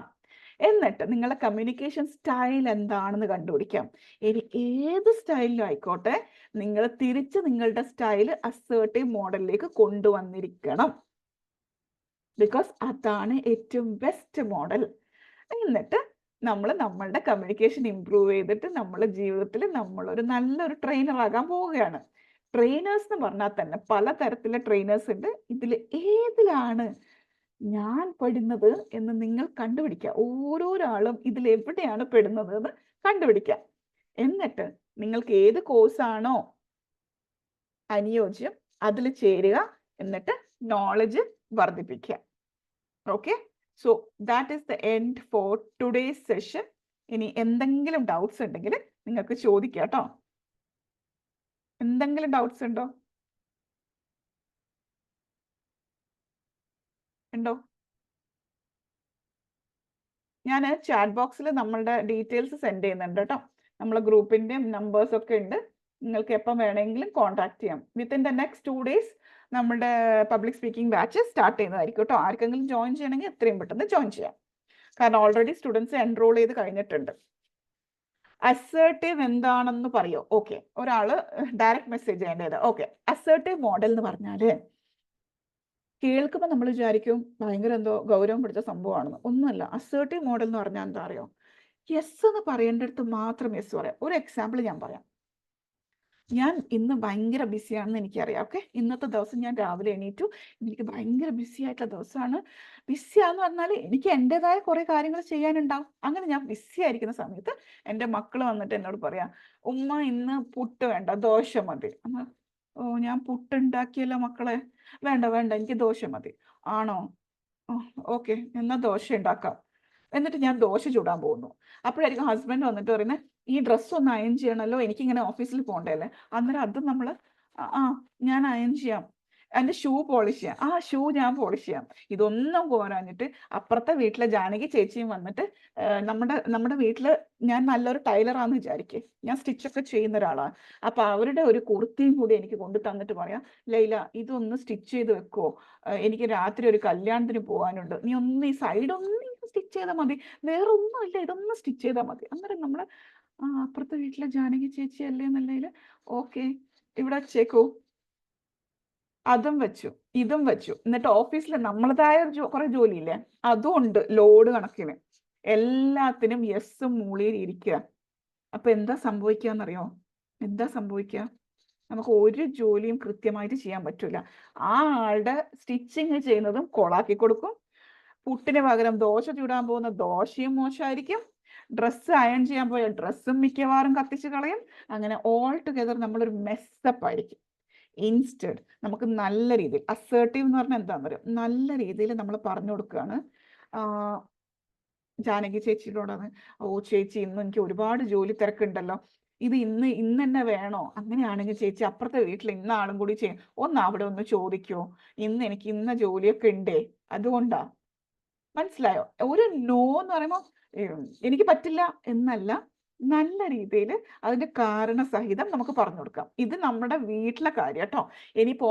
എന്നിട്ട് നിങ്ങളുടെ കമ്മ്യൂണിക്കേഷൻ സ്റ്റൈൽ എന്താണെന്ന് കണ്ടുപിടിക്കാം. ഇനി ഏത് സ്റ്റൈലിലും ആയിക്കോട്ടെ, നിങ്ങൾ തിരിച്ച് നിങ്ങളുടെ സ്റ്റൈൽ അസേർട്ടീവ് മോഡലിലേക്ക് കൊണ്ടുവന്നിരിക്കണം. ബിക്കോസ് അതാണ് ഏറ്റവും ബെസ്റ്റ് മോഡൽ. എന്നിട്ട് നമ്മൾ നമ്മളുടെ കമ്മ്യൂണിക്കേഷൻ ഇംപ്രൂവ് ചെയ്തിട്ട് നമ്മുടെ ജീവിതത്തിൽ നമ്മളൊരു നല്ലൊരു ട്രെയിനർ ആകാൻ പോവുകയാണ്. ട്രെയിനേഴ്സ് എന്ന് പറഞ്ഞാൽ തന്നെ പലതരത്തിലുള്ള ട്രെയിനേഴ്സ് ഉണ്ട്. ഇതിൽ ഏതിലാണ് ഞാൻ പെടുന്നത് എന്ന് നിങ്ങൾ കണ്ടുപിടിക്കുക. ഓരോരാളും ഇതിൽ എവിടെയാണ് പെടുന്നത് എന്ന് കണ്ടുപിടിക്കുക. എന്നിട്ട് നിങ്ങൾക്ക് ഏത് കോഴ്സാണോ അനുയോജ്യം അതിൽ ചേരുക. എന്നിട്ട് നോളജ് വർദ്ധിപ്പിക്കുക. Okay, so that is the end for today's session. ഇനി എന്തെങ്കിലും ഡൗട്ട്സ് ഉണ്ടെങ്കിൽ നിങ്ങൾക്ക് ചോദിക്കാം കേട്ടോ. എന്തെങ്കിലും ഡൗട്ട്സ് ഉണ്ടോ? ഞാൻ ചാറ്റ് ബോക്സിൽ നമ്മളുടെ ഡീറ്റെയിൽസ് സെൻഡ് ചെയ്യുന്നുണ്ട് കേട്ടോ. നമ്മളെ ഗ്രൂപ്പിന്റെ നമ്പേഴ്സ് ഒക്കെ ഉണ്ട്. നിങ്ങൾക്ക് എപ്പം വേണമെങ്കിലും കോൺടാക്ട് ചെയ്യാം. വിത്തിൻ ദ നെക്സ്റ്റ് 2 days നമ്മുടെ പബ്ലിക് സ്പീക്കിംഗ് ബാച്ച് സ്റ്റാർട്ട് ചെയ്യുന്നതായിരിക്കും കേട്ടോ. ആർക്കെങ്കിലും ജോയിൻ ചെയ്യണമെങ്കിൽ എത്രയും പെട്ടെന്ന് ജോയിൻ ചെയ്യാം. കാരണം ഓൾറെഡി സ്റ്റുഡൻസ് എൻറോൾ ചെയ്ത് കഴിഞ്ഞിട്ടുണ്ട്. അസേർട്ടീവ് എന്താണെന്ന് പറയോ? ഓക്കെ, ഒരാള് ഡയറക്റ്റ് മെസ്സേജ് ചെയ്യേണ്ടത്. ഓക്കെ, അസേർട്ടീവ് മോഡൽ എന്ന് പറഞ്ഞാല് കേൾക്കുമ്പോൾ നമ്മൾ വിചാരിക്കും ഭയങ്കര എന്തോ ഗൗരവം പിടിച്ച സംഭവമാണെന്ന്. ഒന്നുമല്ല. അസേർട്ടീവ് മോഡൽ എന്ന് പറഞ്ഞാൽ എന്താ അറിയോ? യെസ് എന്ന് പറയേണ്ടടുത്ത് മാത്രം യെസ് പറയാം. ഒരു എക്സാമ്പിൾ ഞാൻ പറയാം. ഞാൻ ഇന്ന് ഭയങ്കര ബിസിയാണെന്ന് എനിക്കറിയാം. ഓക്കെ, ഇന്നത്തെ ദിവസം ഞാൻ രാവിലെ എണീറ്റു, എനിക്ക് ഭയങ്കര ബിസി ആയിട്ടുള്ള ദിവസമാണ്. ബിസിയാന്ന് പറഞ്ഞാൽ എനിക്ക് എൻ്റെതായ കുറെ കാര്യങ്ങൾ ചെയ്യാനുണ്ടാവും. അങ്ങനെ ഞാൻ ബിസി ആയിരിക്കുന്ന സമയത്ത് എൻ്റെ മക്കൾ വന്നിട്ട് എന്നോട് പറയാം, ഉമ്മ ഇന്ന് പുട്ട് വേണ്ട, ദോശ മതി. ഓ, ഞാൻ പുട്ട് ഉണ്ടാക്കിയല്ലോ മക്കളെ. വേണ്ട വേണ്ട, എനിക്ക് ദോശ മതി. ആണോ? ഓക്കെ, എന്നാൽ ദോശ ഉണ്ടാക്കാം. എന്നിട്ട് ഞാൻ ദോശ ചൂടാൻ പോകുന്നു. അപ്പോഴായിരിക്കും ഹസ്ബൻഡ് വന്നിട്ട് പറയുന്നത്, ഈ ഡ്രസ്സ് ഒന്ന് അയൺ ചെയ്യണമല്ലോ, എനിക്കിങ്ങനെ ഓഫീസിൽ പോകണ്ടല്ലേ. അന്നേരം അത് നമ്മൾ ഞാൻ അയൺ ചെയ്യാം. എൻ്റെ ഷൂ പോളിഷ് ചെയ്യാം. ഷൂ ഞാൻ പോളിഷ് ചെയ്യാം. ഇതൊന്നും പോരാഞ്ഞിട്ട് അപ്പുറത്തെ വീട്ടിലെ ജാനകി ചേച്ചിയും വന്നിട്ട് നമ്മുടെ വീട്ടിൽ ഞാൻ നല്ലൊരു ടൈലറാന്ന് വിചാരിക്കേ, ഞാൻ സ്റ്റിച്ചൊക്കെ ചെയ്യുന്ന ഒരാളാണ്. അപ്പൊ അവരുടെ ഒരു കുർത്തിയും കൂടി എനിക്ക് കൊണ്ടു തന്നിട്ട് പറയാം, ലൈല ഇതൊന്ന് സ്റ്റിച്ച് ചെയ്ത് വെക്കുവോ, എനിക്ക് രാത്രി ഒരു കല്യാണത്തിന് പോകാനുണ്ട്, നീ ഒന്ന് ഈ സൈഡ് ഒന്ന് സ്റ്റിച്ച് ചെയ്താൽ മതി, വേറെ ഒന്നും ഇല്ല, ഇതൊന്ന് സ്റ്റിച്ച് ചെയ്താൽ മതി. അന്നേരം നമ്മള് അപ്പുറത്തെ വീട്ടിലെ ജാനകി ചേച്ചി അല്ലേ എന്നുള്ളതില് ഓക്കെ ഇവിടെ വെച്ചേക്കോ. അതും വെച്ചു, ഇതും വെച്ചു. എന്നിട്ട് ഓഫീസിൽ നമ്മളതായ കുറെ ജോലിയില്ലേ, അതും ഉണ്ട് ലോഡ് കണക്കിന്. എല്ലാത്തിനും യെസ്സും മൂളിയിൽ ഇരിക്കുക. അപ്പൊ എന്താ സംഭവിക്കാന്നറിയോ? എന്താ സംഭവിക്കുക? നമുക്ക് ഒരു ജോലിയും കൃത്യമായിട്ട് ചെയ്യാൻ പറ്റൂല. ആ ആളുടെ സ്റ്റിച്ചിങ് ചെയ്യുന്നതും കൊളാക്കി കൊടുക്കും. പുട്ടിന് പകരം ദോശ ചൂടാൻ പോകുന്ന ദോശയും മോശമായിരിക്കും. ഡ്രസ്സ് അയൺ ചെയ്യാൻ പോയ ഡ്രസ്സും മിക്കവാറും കത്തിച്ച് കളയും. അങ്ങനെ ഓൾ ടുഗെദർ നമ്മളൊരു മെസ്സപ്പ് ആയിരിക്കും. ഇൻസ്റ്റഡ് നമുക്ക് നല്ല രീതിയിൽ അസേർട്ടീവ് എന്ന് പറഞ്ഞാൽ എന്താണെന്ന് പറയും, നല്ല രീതിയിൽ നമ്മൾ പറഞ്ഞു കൊടുക്കുകയാണ്. ജാനകി ചേച്ചിയോടാണ്, ഓ ചേച്ചി ഇന്ന് എനിക്ക് ഒരുപാട് ജോലി തിരക്കുണ്ടല്ലോ, ഇത് ഇന്ന് തന്നെ വേണോ? അങ്ങനെയാണെങ്കിൽ ചേച്ചി അപ്പുറത്തെ വീട്ടിൽ ഇന്ന ആളും കൂടി ചെയ്യും, ഒന്ന് അവിടെ ഒന്ന് ചോദിക്കോ, ഇന്ന് എനിക്ക് ഇന്ന ജോലിയൊക്കെ ഉണ്ടേ, അതുകൊണ്ടാ. മനസ്സിലായോ? ഒരു നോ എന്ന് പറയുമ്പോൾ എനിക്ക് പറ്റില്ല എന്നല്ല, നല്ല രീതിയിൽ അതിന്റെ കാരണസഹിതം നമുക്ക് പറഞ്ഞു കൊടുക്കാം. ഇത് നമ്മുടെ വീട്ടിലെ കാര്യം കേട്ടോ. ഇനിയിപ്പോ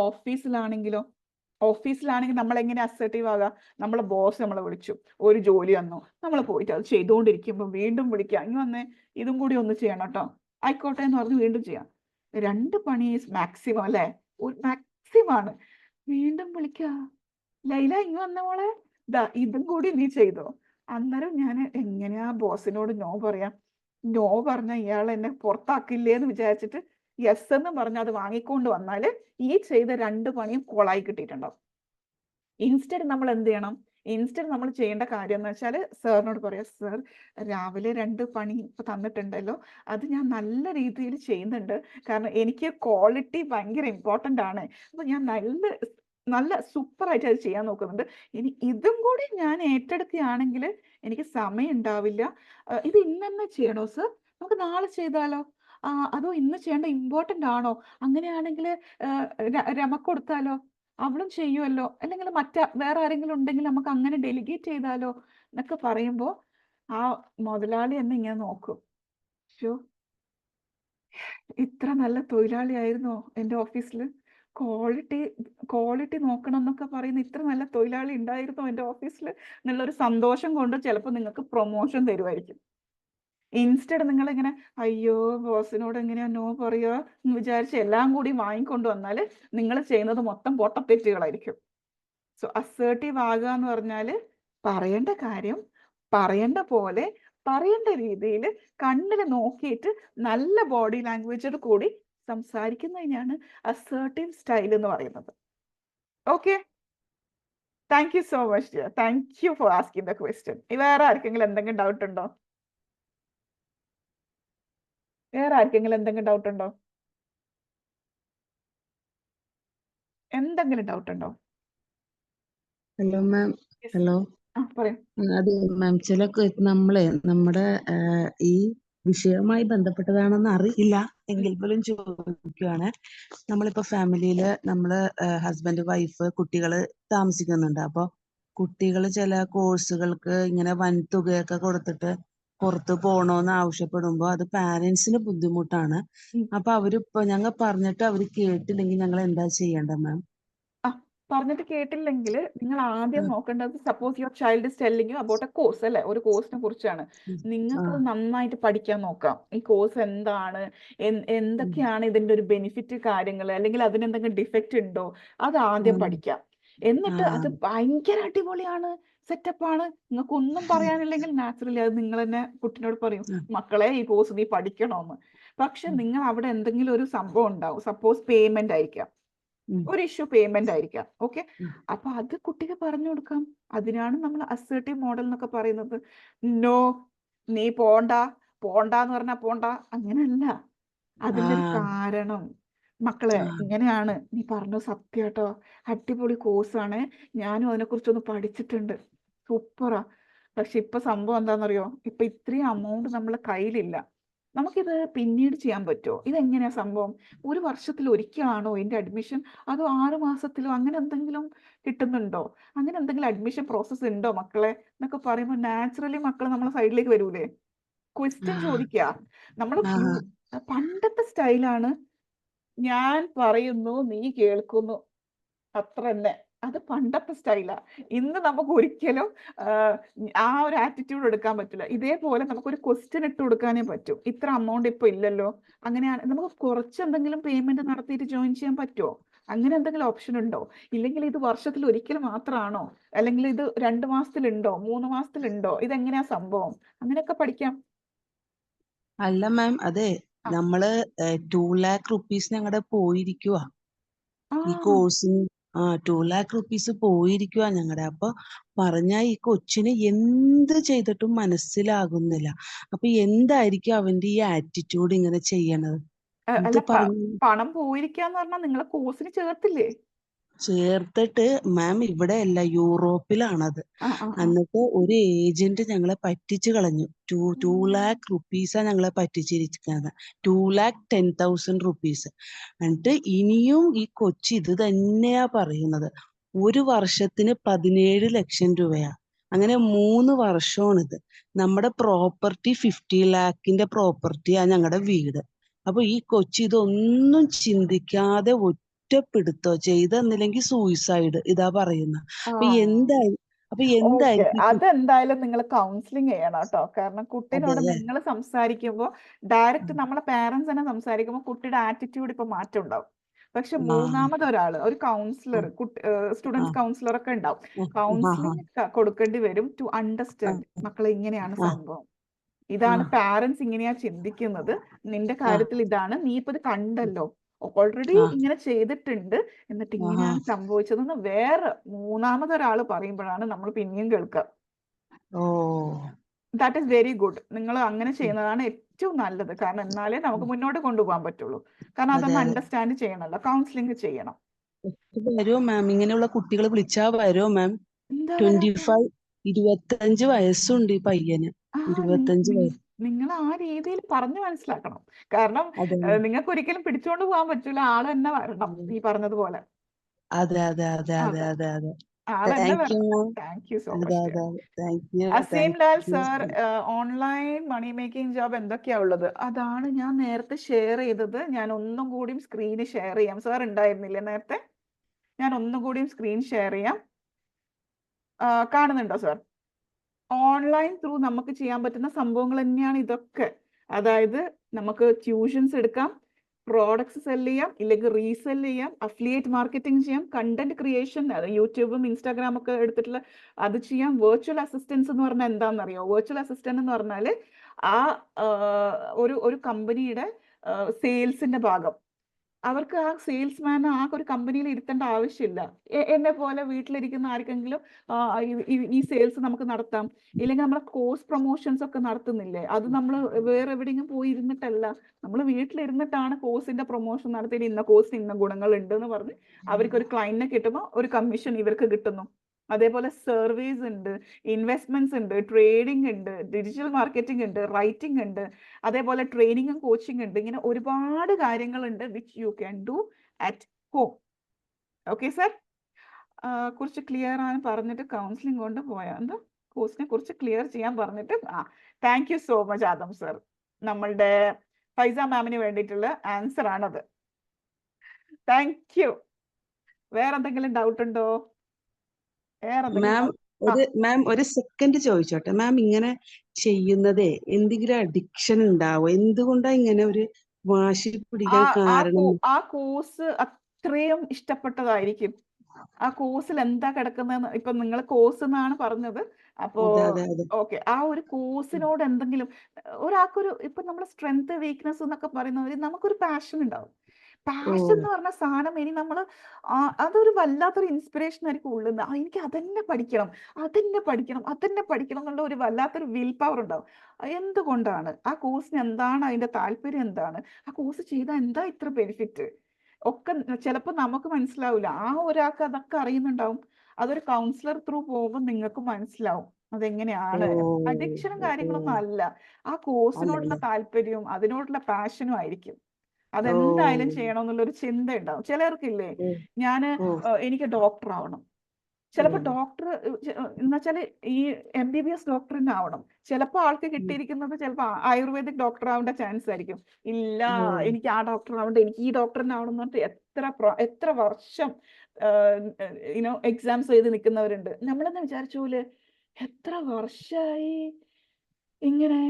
ഓഫീസിലാണെങ്കിൽ നമ്മൾ എങ്ങനെ അസർട്ടീവ് ആകാം? നമ്മളെ ബോസ് നമ്മളെ വിളിച്ചു, ഒരു ജോലി വന്നു, നമ്മൾ പോയിട്ട് അത് ചെയ്തുകൊണ്ടിരിക്കുമ്പോൾ വീണ്ടും വിളിക്കുക, ഇനി വന്നേ ഇതും കൂടി ഒന്ന് ചെയ്യണം കേട്ടോ, ആയിക്കോട്ടെ എന്ന് പറഞ്ഞ് വീണ്ടും ചെയ്യാം. 2 പണി മാക്സിമം അല്ലെ, ഒരു മാക്സിമം ആണ്. വീണ്ടും വിളിക്കുക, ലൈല ഇങ്ങ് വന്ന മോളെ, ഇതും കൂടി നീ ചെയ്തോ. അന്നേരം ഞാൻ എങ്ങനെയാ ബോസിനോട് നോ പറയാം? നോ പറഞ്ഞ ഇയാൾ എന്നെ പുറത്താക്കില്ലേ എന്ന് വിചാരിച്ചിട്ട് യെസ് എന്ന് പറഞ്ഞ അത് വാങ്ങിക്കൊണ്ട് വന്നാല് ഈ ചെയ്ത 2 പണിയും കൊളായി കിട്ടിയിട്ടുണ്ടാവും. ഇൻസ്റ്റഡ് നമ്മൾ എന്ത് ചെയ്യണം? ഇൻസ്റ്റഡ് നമ്മൾ ചെയ്യേണ്ട കാര്യം എന്ന് വെച്ചാൽ സാറിനോട് പറയാം, സർ രാവിലെ 2 പണി ഇപ്പൊ തന്നിട്ടുണ്ടല്ലോ, അത് ഞാൻ നല്ല രീതിയിൽ ചെയ്യുന്നുണ്ട്, കാരണം എനിക്ക് ക്വാളിറ്റി ഭയങ്കര ഇമ്പോർട്ടൻ്റ് ആണ്. അപ്പൊ ഞാൻ നല്ല സൂപ്പറായിട്ട് അത് ചെയ്യാൻ നോക്കുന്നുണ്ട്. ഇനി ഇതും കൂടി ഞാൻ ഏറ്റെടുക്കുകയാണെങ്കിൽ എനിക്ക് സമയം ഉണ്ടാവില്ല. ഇത് ഇന്ന് തന്നെ ചെയ്യണോ സർ? നമുക്ക് നാളെ ചെയ്താലോ? അതോ ഇന്ന് ചെയ്യേണ്ട ഇമ്പോർട്ടൻ്റ് ആണോ? അങ്ങനെയാണെങ്കിൽ രമക്ക് കൊടുത്താലോ? അവളും ചെയ്യുമല്ലോ. അല്ലെങ്കിൽ വേറെ ആരെങ്കിലും ഉണ്ടെങ്കിൽ നമുക്ക് അങ്ങനെ ഡെലിഗേറ്റ് ചെയ്താലോ എന്നൊക്കെ പറയുമ്പോൾ ആ മുതലാളി എന്നെ ഇങ്ങനെ നോക്കും, ഷോ ഇത്ര നല്ല തൊഴിലാളിയായിരുന്നോ എൻ്റെ ഓഫീസിൽ, ക്വാളിറ്റി നോക്കണം എന്നൊക്കെ പറയുന്ന ഇത്ര നല്ല തൊഴിലാളി ഉണ്ടായിരുന്നോ എൻ്റെ ഓഫീസിൽ എന്നുള്ളൊരു സന്തോഷം കൊണ്ട് ചിലപ്പോൾ നിങ്ങൾക്ക് പ്രൊമോഷൻ തരുമായിരിക്കും. ഇൻസ്റ്റഡ് നിങ്ങളിങ്ങനെ അയ്യോ ബോസിനോട് എങ്ങനെയാ നോ പറയുക എന്ന് വിചാരിച്ച് എല്ലാം കൂടി വാങ്ങിക്കൊണ്ട് വന്നാൽ നിങ്ങൾ ചെയ്യുന്നത് മൊത്തം പൊട്ടത്തെറ്റുകളായിരിക്കും. സോ അസേർട്ടീവ് ആകുക എന്ന് പറഞ്ഞാൽ പറയേണ്ട കാര്യം പറയേണ്ട പോലെ പറയേണ്ട രീതിയിൽ കണ്ണിൽ നോക്കിയിട്ട് നല്ല ബോഡി ലാംഗ്വേജോട് കൂടി സംസാരിക്കുന്നതിനാണ് അസേർട്ടീവ് സ്റ്റൈൽ എന്ന് പറയുന്നത്. Okay, thank you so much dear, thank you for asking the question. വേറെ ആർക്കെങ്കിലും എന്തെങ്കിലും ഡൗട്ട് ഉണ്ടോ? എന്തെങ്കിലും ഡൗട്ട് ഉണ്ടോ? Hello ma'am. ഹലോ. പറയാം. അത് മാം നമ്മുടെ ഈ വിഷയവുമായി ബന്ധപ്പെട്ടതാണെന്ന് അറിയില്ല, എങ്കിൽ പോലും ചോദിക്കുകയാണ്. നമ്മളിപ്പോ ഫാമിലിയില് നമ്മള് ഹസ്ബൻഡ്, വൈഫ്, കുട്ടികള് താമസിക്കുന്നുണ്ട്. അപ്പൊ കുട്ടികൾ ചില കോഴ്സുകൾക്ക് ഇങ്ങനെ വൻതുകയൊക്കെ കൊടുത്തിട്ട് പുറത്ത് പോണോന്ന് ആവശ്യപ്പെടുമ്പോ അത് പാരന്റ്സിന് ബുദ്ധിമുട്ടാണ്. ഉം. അപ്പൊ അവരിപ്പോ ഞങ്ങൾ പറഞ്ഞിട്ട് അവര് കേട്ടില്ലെങ്കിൽ ഞങ്ങൾ എന്താ ചെയ്യേണ്ടത് മാം? ആ പറഞ്ഞിട്ട് കേട്ടില്ലെങ്കിൽ നിങ്ങൾ ആദ്യം നോക്കേണ്ടത്, suppose your child is telling you about A course അല്ലെ, ഒരു കോഴ്സിനെ കുറിച്ചാണ്. നിങ്ങൾക്ക് അത് നന്നായിട്ട് പഠിക്കാൻ നോക്കാം. ഈ കോഴ്സ് എന്താണ്, എന്തൊക്കെയാണ് ഇതിന്റെ ഒരു ബെനിഫിറ്റ് കാര്യങ്ങൾ, അല്ലെങ്കിൽ അതിനെന്തെങ്കിലും ഡിഫക്റ്റ് ഉണ്ടോ, അത് ആദ്യം പഠിക്കാം. എന്നിട്ട് അത് ഭയങ്കര അടിപൊളിയാണ്, സെറ്റപ്പാണ്, നിങ്ങൾക്ക് ഒന്നും പറയാനില്ലെങ്കിൽ നാച്ചുറലി അത് നിങ്ങൾ തന്നെ കുട്ടിനോട് പറയും, മക്കളെ ഈ കോഴ്സ് നീ പഠിക്കണമെന്ന്. പക്ഷെ നിങ്ങൾ അവിടെ എന്തെങ്കിലും ഒരു സംഭവം ഉണ്ടാവും, സപ്പോസ് പേയ്മെന്റ് ആയിരിക്കാം, ഒരു ഇഷ്യൂ പേയ്മെന്റ് ആയിരിക്കാം. ഓക്കെ, അപ്പൊ അത് കുട്ടിക്ക് പറഞ്ഞു കൊടുക്കാം. അതിനാണ് നമ്മൾ അസേർട്ടീവ് മോഡൽ എന്നൊക്കെ പറയുന്നത്. നോ, നീ പോണ്ടാന്ന് പറഞ്ഞാ പോണ്ട, അങ്ങനല്ല. അതിന്റെ ഒരു കാരണം, മക്കളെ ഇങ്ങനെയാണ്, നീ പറഞ്ഞു സത്യാട്ടോ, അടിപൊളി കോഴ്സാണ്, ഞാനും അതിനെക്കുറിച്ചൊന്ന് പഠിച്ചിട്ടുണ്ട്, സൂപ്പറാ. പക്ഷെ ഇപ്പൊ സംഭവം എന്താണെന്നറിയോ, ഇപ്പൊ ഇത്രയും അമൗണ്ട് നമ്മളെ കയ്യിലില്ല, നമുക്കിത് പിന്നീട് ചെയ്യാൻ പറ്റുമോ? ഇതെങ്ങനെയാ സംഭവം? ഒരു വർഷത്തിൽ ഒരിക്കലാണോ ഇതിന്റെ അഡ്മിഷൻ, അതോ 6 മാസത്തിലോ അങ്ങനെ എന്തെങ്കിലും കിട്ടുന്നുണ്ടോ? അങ്ങനെ എന്തെങ്കിലും അഡ്മിഷൻ പ്രോസസ്സ് ഉണ്ടോ മക്കളെ എന്നൊക്കെ പറയുമ്പോൾ നാച്ചുറലി മക്കൾ നമ്മളെ സൈഡിലേക്ക് വരൂലേ, ക്വസ്റ്റ്യൻ ചോദിക്കുക. നമ്മൾ പണ്ടത്തെ സ്റ്റൈലാണ്, ഞാൻ പറയുന്നു നീ കേൾക്കുന്നു, അത്ര തന്നെ. അത് പണ്ടത്തെ സ്റ്റൈലാ. ഇന്ന് നമുക്ക് ഒരിക്കലും ആ ഒരു ആറ്റിറ്റ്യൂഡ് എടുക്കാൻ പറ്റില്ല. ഇതേപോലെ നമുക്കൊരു ക്വസ്റ്റ്യൻ ഇട്ട് കൊടുക്കാനേ പറ്റും. ഇത്ര അമൗണ്ട് ഇപ്പൊ ഇല്ലല്ലോ, അങ്ങനെയാണ് നമുക്ക് കുറച്ച് എന്തെങ്കിലും പേയ്മെന്റ് നടത്തിയിട്ട് ജോയിൻ ചെയ്യാൻ പറ്റുമോ? അങ്ങനെ എന്തെങ്കിലും ഓപ്ഷൻ ഉണ്ടോ? ഇല്ലെങ്കിൽ ഇത് വർഷത്തിൽ ഒരിക്കൽ മാത്രമാണോ, അല്ലെങ്കിൽ ഇത് 2 മാസത്തിലുണ്ടോ, 3 മാസത്തിലുണ്ടോ, ഇതെങ്ങനെയാ സംഭവം? അങ്ങനെയൊക്കെ പഠിക്കാം. അല്ല മാം, അതെ, നമ്മള് 2 lakh rupees ഞങ്ങളുടെ പോയിരിക്കുവാ ഈ കോഴ്സിന്. 2 lakh rupees പോയിരിക്കുവാ ഞങ്ങളുടെ. അപ്പൊ പറഞ്ഞാ ഈ കൊച്ചിന് എന്ത് ചെയ്തിട്ടും മനസ്സിലാകുന്നില്ല. അപ്പൊ എന്തായിരിക്കും അവന്റെ ഈ ആറ്റിറ്റ്യൂഡ് ഇങ്ങനെ ചെയ്യണത്? അല്ല, പണം പോയിരിക്കാന്ന് പറഞ്ഞാൽ നിങ്ങളെ കോഴ്സിന് ചേർത്തില്ലേ? ചേർത്തിട്ട് മാം ഇവിടെ അല്ല, യൂറോപ്പിലാണത്. എന്നിട്ട് ഒരു ഏജന്റ് ഞങ്ങളെ പറ്റിച്ചു കളഞ്ഞു. 2 lakh rupees ഞങ്ങളെ പറ്റിച്ചിരിക്കുന്നത്, 2,10,000 rupees. എന്നിട്ട് ഇനിയും ഈ കൊച്ചി ഇത് തന്നെയാ പറയുന്നത്. ഒരു വർഷത്തിന് 17 ലക്ഷം രൂപയാ. അങ്ങനെ 3 വർഷമാണിത്. നമ്മുടെ പ്രോപ്പർട്ടി 50 lakhന്റെ പ്രോപ്പർട്ടിയാ ഞങ്ങളുടെ വീട്. അപ്പൊ ഈ കൊച്ചി ഇതൊന്നും ചിന്തിക്കാതെ ഒറ്റപ്പെടുത്തോ ചെയ്തെന്നില്ലെങ്കിൽ സൂയിസൈഡ് ഇതാ പറയുന്നത്. അപ്പൊ എന്തായിരിക്കും അതെന്തായാലും നിങ്ങൾ കൗൺസിലിംഗ് ചെയ്യണം കേട്ടോ. കാരണം കുട്ടീനോട് നിങ്ങൾ സംസാരിക്കുമ്പോൾ ഡയറക്റ്റ് നമ്മളെ പാരന്റ്സ് തന്നെ സംസാരിക്കുമ്പോൾ കുട്ടിയുടെ ആറ്റിറ്റ്യൂഡ് ഇപ്പൊ മാറ്റം ഉണ്ടാവും. പക്ഷെ മൂന്നാമതൊരാള്, ഒരു കൗൺസിലർ, സ്റ്റുഡൻസ് കൗൺസിലർ ഒക്കെ ഉണ്ടാവും, കൗൺസിലിംഗ് കൊടുക്കേണ്ടി വരും ടു അണ്ടർസ്റ്റാൻഡ്, മക്കളെ ഇങ്ങനെയാണ് സംഭവം, ഇതാണ് പാരന്റ്സ് ഇങ്ങനെയാ ചിന്തിക്കുന്നത്, നിന്റെ കാര്യത്തിൽ ഇതാണ്, നീ ഇപ്പൊ ഇത് കണ്ടല്ലോ, ഓൾറെഡി ഇങ്ങനെ ചെയ്തിട്ടുണ്ട്, എന്നിട്ട് ഇങ്ങനെയാണ് സംഭവിച്ചതെന്ന് വേറെ മൂന്നാമതൊരാൾ പറയുമ്പോഴാണ് നമ്മൾ പിന്നെയും കേൾക്കുക. That is very good. നിങ്ങൾ അങ്ങനെ ചെയ്യുന്നതാണ് ഏറ്റവും നല്ലത്. കാരണം എന്നാലേ നമുക്ക് മുന്നോട്ട് കൊണ്ടുപോകാൻ പറ്റുള്ളൂ. കാരണം അതൊന്ന് അണ്ടർസ്റ്റാൻഡ് ചെയ്യണമല്ലോ, കൗൺസിലിംഗ് ചെയ്യണം. വരുമോ മാം? ഇങ്ങനെയുള്ള കുട്ടികൾ വിളിച്ചാ വരുമോ മാം? 25 വയസ്സുണ്ട് ഈ പയ്യന്. 25 വയസ്സ്. നിങ്ങൾ ആ രീതിയിൽ പറഞ്ഞു മനസ്സിലാക്കണം. കാരണം നിങ്ങൾക്ക് ഒരിക്കലും പിടിച്ചോണ്ട് പോകാൻ പറ്റൂല, ആള് തന്നെ വരണം ഈ പറഞ്ഞതുപോലെ. അതെ അതെ അതെ അതെ അതെ അതെ. ആള് തന്നെ വരണം. Thank you so much. Aseem Lal sir, online money making job എന്തൊക്കെയാ ഉള്ളത്? അതാണ് ഞാൻ നേരത്തെ ഷെയർ ചെയ്തത്. ഞാൻ ഒന്നും കൂടിയും സ്ക്രീന് ഷെയർ ചെയ്യാം. സാർ ഉണ്ടായിരുന്നില്ലേ നേരത്തെ? ഞാൻ ഒന്നും കൂടിയും സ്ക്രീൻ ഷെയർ ചെയ്യാം. കാണുന്നുണ്ടോ സാർ? ഓൺലൈൻ ത്രൂ നമുക്ക് ചെയ്യാൻ പറ്റുന്ന സംഭവങ്ങൾ തന്നെയാണ് ഇതൊക്കെ. അതായത് നമുക്ക് ട്യൂഷൻസ് എടുക്കാം, പ്രോഡക്ട്സ് സെല് ചെയ്യാം, ഇല്ലെങ്കിൽ റീസെല് ചെയ്യാം, അഫിലിയേറ്റ് മാർക്കറ്റിംഗ് ചെയ്യാം, കണ്ടന്റ് ക്രിയേഷൻ, യൂട്യൂബും ഇൻസ്റ്റാഗ്രാം ഒക്കെ എടുത്തിട്ടുള്ള അത് ചെയ്യാം. വെർച്വൽ അസിസ്റ്റൻസ് എന്ന് പറഞ്ഞാൽ എന്താണെന്നറിയോ? വെർച്വൽ അസിസ്റ്റന്റ് എന്ന് പറഞ്ഞാൽ ഒരു കമ്പനിയുടെ സെയിൽസിന്റെ ഭാഗം, അവർക്ക് ആ സെയിൽസ്മാൻ ആ ഒരു കമ്പനിയിൽ ഇരുത്തേണ്ട ആവശ്യമില്ല. എന്നെ പോലെ വീട്ടിലിരിക്കുന്ന ആർക്കെങ്കിലും ഈ സെയിൽസ് നമുക്ക് നടത്താം. ഇല്ലെങ്കിൽ നമ്മളെ കോഴ്സ് പ്രൊമോഷൻസ് ഒക്കെ നടത്തുന്നില്ലേ, അത് നമ്മൾ വേറെ എവിടെയെങ്കിലും പോയി ഇരുന്നിട്ടല്ല, നമ്മൾ വീട്ടിലിരുന്നിട്ടാണ് കോഴ്സിന്റെ പ്രൊമോഷൻ നടത്തിയിട്ട് ഇന്ന കോഴ്സിന് ഇന്ന ഗുണങ്ങൾ ഉണ്ട് എന്ന് പറഞ്ഞ് അവർക്ക് ഒരു ക്ലയന്റിനെ കിട്ടുമ്പോൾ ഒരു കമ്മീഷൻ ഇവർക്ക് കിട്ടുന്നു. അതേപോലെ സർവീസ് ഉണ്ട്, ഇൻവെസ്റ്റ്മെന്റ്സ് ഉണ്ട്, ട്രേഡിംഗ് ഉണ്ട്, ഡിജിറ്റൽ മാർക്കറ്റിംഗ് ഉണ്ട്, റൈറ്റിംഗ് ഉണ്ട്, അതേപോലെ ട്രെയിനിങ്ങും കോച്ചിങ് ഉണ്ട്. ഇങ്ങനെ ഒരുപാട് കാര്യങ്ങളുണ്ട് which you can do at home. Okay sir, കുറച്ച് ക്ലിയർ ആണ് പറഞ്ഞിട്ട് കൗൺസിലിംഗ് കൊണ്ട് പോയാ എന്താ കോഴ്സിനെ കുറിച്ച് ക്ലിയർ ചെയ്യാൻ പറഞ്ഞിട്ട് thank you so much Adam sir. നമ്മളുടെ ഫൈസ മാമിന് വേണ്ടിയിട്ടുള്ള ആൻസർ ആണത്. Thank you. വേറെ എന്തെങ്കിലും ഡൗട്ട് ഉണ്ടോ? മാം ഒരു സെക്കൻഡ് ചോദിച്ചോട്ടെ മാം, ഇങ്ങനെ ചെയ്യുന്നതേ എന്തെങ്കിലും അഡിക്ഷൻ ഉണ്ടാവോ? എന്തുകൊണ്ടാ ഇങ്ങനെ ഒരു വാശി പിടിക്കാൻ കാരണം? ആ കോഴ്സ് അത്രയും ഇഷ്ടപ്പെട്ടതായിരിക്കും. ആ കോഴ്സിൽ എന്താ കിടക്കുന്നതെന്ന് ഇപ്പൊ നിങ്ങൾ കോഴ്സ് എന്നാണ് പറഞ്ഞത്. അപ്പോ ഓക്കെ, ആ ഒരു കോഴ്സിനോട് എന്തെങ്കിലും ഒരാൾക്കൊരു ഇപ്പൊ നമ്മുടെ സ്ട്രെങ്ത് വീക്ക്നെസ് എന്നൊക്കെ പറയുന്നത് നമുക്കൊരു പാഷൻ ഉണ്ടാവും. പാഷൻ എന്ന് പറഞ്ഞ സാധനം ഇനി നമ്മൾ അതൊരു വല്ലാത്തൊരു ഇൻസ്പിറേഷൻ ആയിരിക്കും ഉള്ളുന്ന. എനിക്ക് അതന്നെ പഠിക്കണം, അതന്നെ പഠിക്കണം, അതന്നെ പഠിക്കണം എന്നുള്ള ഒരു വല്ലാത്തൊരു വിൽ പവർ ഉണ്ടാവും. എന്തുകൊണ്ടാണ്? ആ കോഴ്സിന് എന്താണ് അതിന്റെ താല്പര്യം? എന്താണ് ആ കോഴ്സ് ചെയ്താൽ എന്താ ഇത്ര ബെനിഫിറ്റ് ഒക്കെ ചിലപ്പോൾ നമുക്ക് മനസ്സിലാവില്ല. ആ ഒരാൾക്ക് അതൊക്കെ അറിയുന്നുണ്ടാവും. അതൊരു കൗൺസിലർ ത്രൂ പോകുമ്പോൾ നിങ്ങൾക്ക് മനസ്സിലാവും അതെങ്ങനെയാണ്. അഡിക്ഷനും കാര്യങ്ങളൊന്നും അല്ല, ആ കോഴ്സിനോടുള്ള താല്പര്യവും അതിനോടുള്ള പാഷനും ആയിരിക്കും. അതെന്തായാലും ചെയ്യണമെന്നുള്ളൊരു ചിന്ത ഉണ്ടാവും. ചിലർക്കില്ലേ, എനിക്ക് ഡോക്ടർ ആവണം. ചിലപ്പോൾ ഡോക്ടർ എന്നുവെച്ചാൽ ഈ MBBS ഡോക്ടർ തന്നെ ആവണം. ചിലപ്പോൾ ആൾക്ക് കിട്ടിയിരിക്കുന്നത് ചിലപ്പോൾ ആയുർവേദിക് ഡോക്ടർ ആവേണ്ട ചാൻസ് ആയിരിക്കും. ഇല്ല, എനിക്ക് ആ ഡോക്ടർ ആവണ്ട, എനിക്ക് ഈ ഡോക്ടർ തന്നെ ആവണം എന്ന് പറഞ്ഞിട്ട് എത്ര വർഷം എക്സാംസ് എഴുതി നിൽക്കുന്നവരുണ്ട്. നമ്മളെന്ന് വിചാരിച്ച പോലെ എത്ര വർഷമായി ഇങ്ങനെ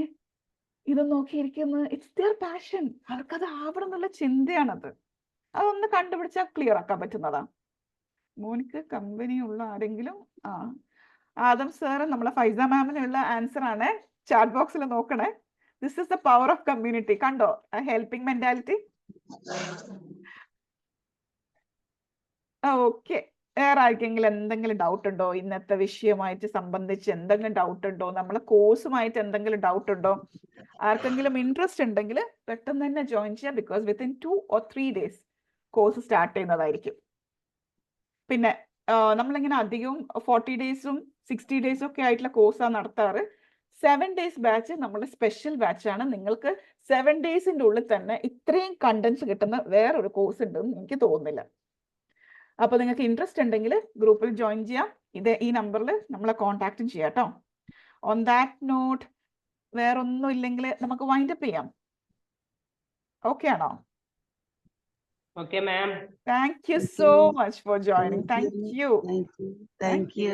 ഇത് നോക്കിയിരിക്കുന്നത്. It's their passion. അവർക്കത് ആവണം എന്നുള്ള ചിന്തയാണത്. അതൊന്ന് കണ്ടുപിടിച്ചാൽ ക്ലിയർ ആക്കാൻ പറ്റുന്നതാ. മോനിക്ക് കമ്പനി ഉള്ള ആരെങ്കിലും? ആദം സാർ നമ്മളെ ഫൈസ മാമിനുള്ള ആൻസർ ആണ്. ചാറ്റ് ബോക്സിൽ നോക്കണേ. This is the power of community. കണ്ടോ ഹെൽപ്പിംഗ് മെന്റാലിറ്റി? ഓക്കെ, വേറെ ആർക്കെങ്കിലും എന്തെങ്കിലും ഡൗട്ട് ഉണ്ടോ? ഇന്നത്തെ വിഷയമായിട്ട് സംബന്ധിച്ച് എന്തെങ്കിലും ഡൗട്ട് ഉണ്ടോ? നമ്മളെ കോഴ്സുമായിട്ട് എന്തെങ്കിലും ഡൗട്ട് ഉണ്ടോ? ആർക്കെങ്കിലും ഇൻട്രസ്റ്റ് ഉണ്ടെങ്കിൽ പെട്ടെന്ന് തന്നെ ജോയിൻ ചെയ്യാം. Because within 2 or 3 days course start ചെയ്യുന്നതായിരിക്കും. പിന്നെ നമ്മളിങ്ങനെ അധികവും 40 days-ഉം 60 days ഒക്കെ ആയിട്ടുള്ള കോഴ്സാണ് നടത്താറ്. 7 days ബാച്ച് നമ്മുടെ സ്പെഷ്യൽ ബാച്ചാണ്. നിങ്ങൾക്ക് 7 days-ന്റെ ഉള്ളിൽ തന്നെ ഇത്രയും കണ്ടന്റ്സ് കിട്ടുന്ന വേറൊരു കോഴ്സ് ഉണ്ടെന്ന് എനിക്ക് തോന്നുന്നില്ല. അപ്പൊ നിങ്ങൾക്ക് ഇൻട്രസ്റ്റ് ഉണ്ടെങ്കിൽ ഗ്രൂപ്പിൽ ജോയിൻ ചെയ്യാം. ഈ നമ്പറിൽ നമ്മളെ കോൺടാക്റ്റും ചെയ്യാം കേട്ടോ. ഓൺ ദാറ്റ് നോട്ട് വേറൊന്നും ഇല്ലെങ്കിൽ നമുക്ക് വൈൻഡപ്പ് ചെയ്യാം. ഓക്കെ ആണോ? Okay, ma'am. Thank you so much for joining. Thank you. Thank you.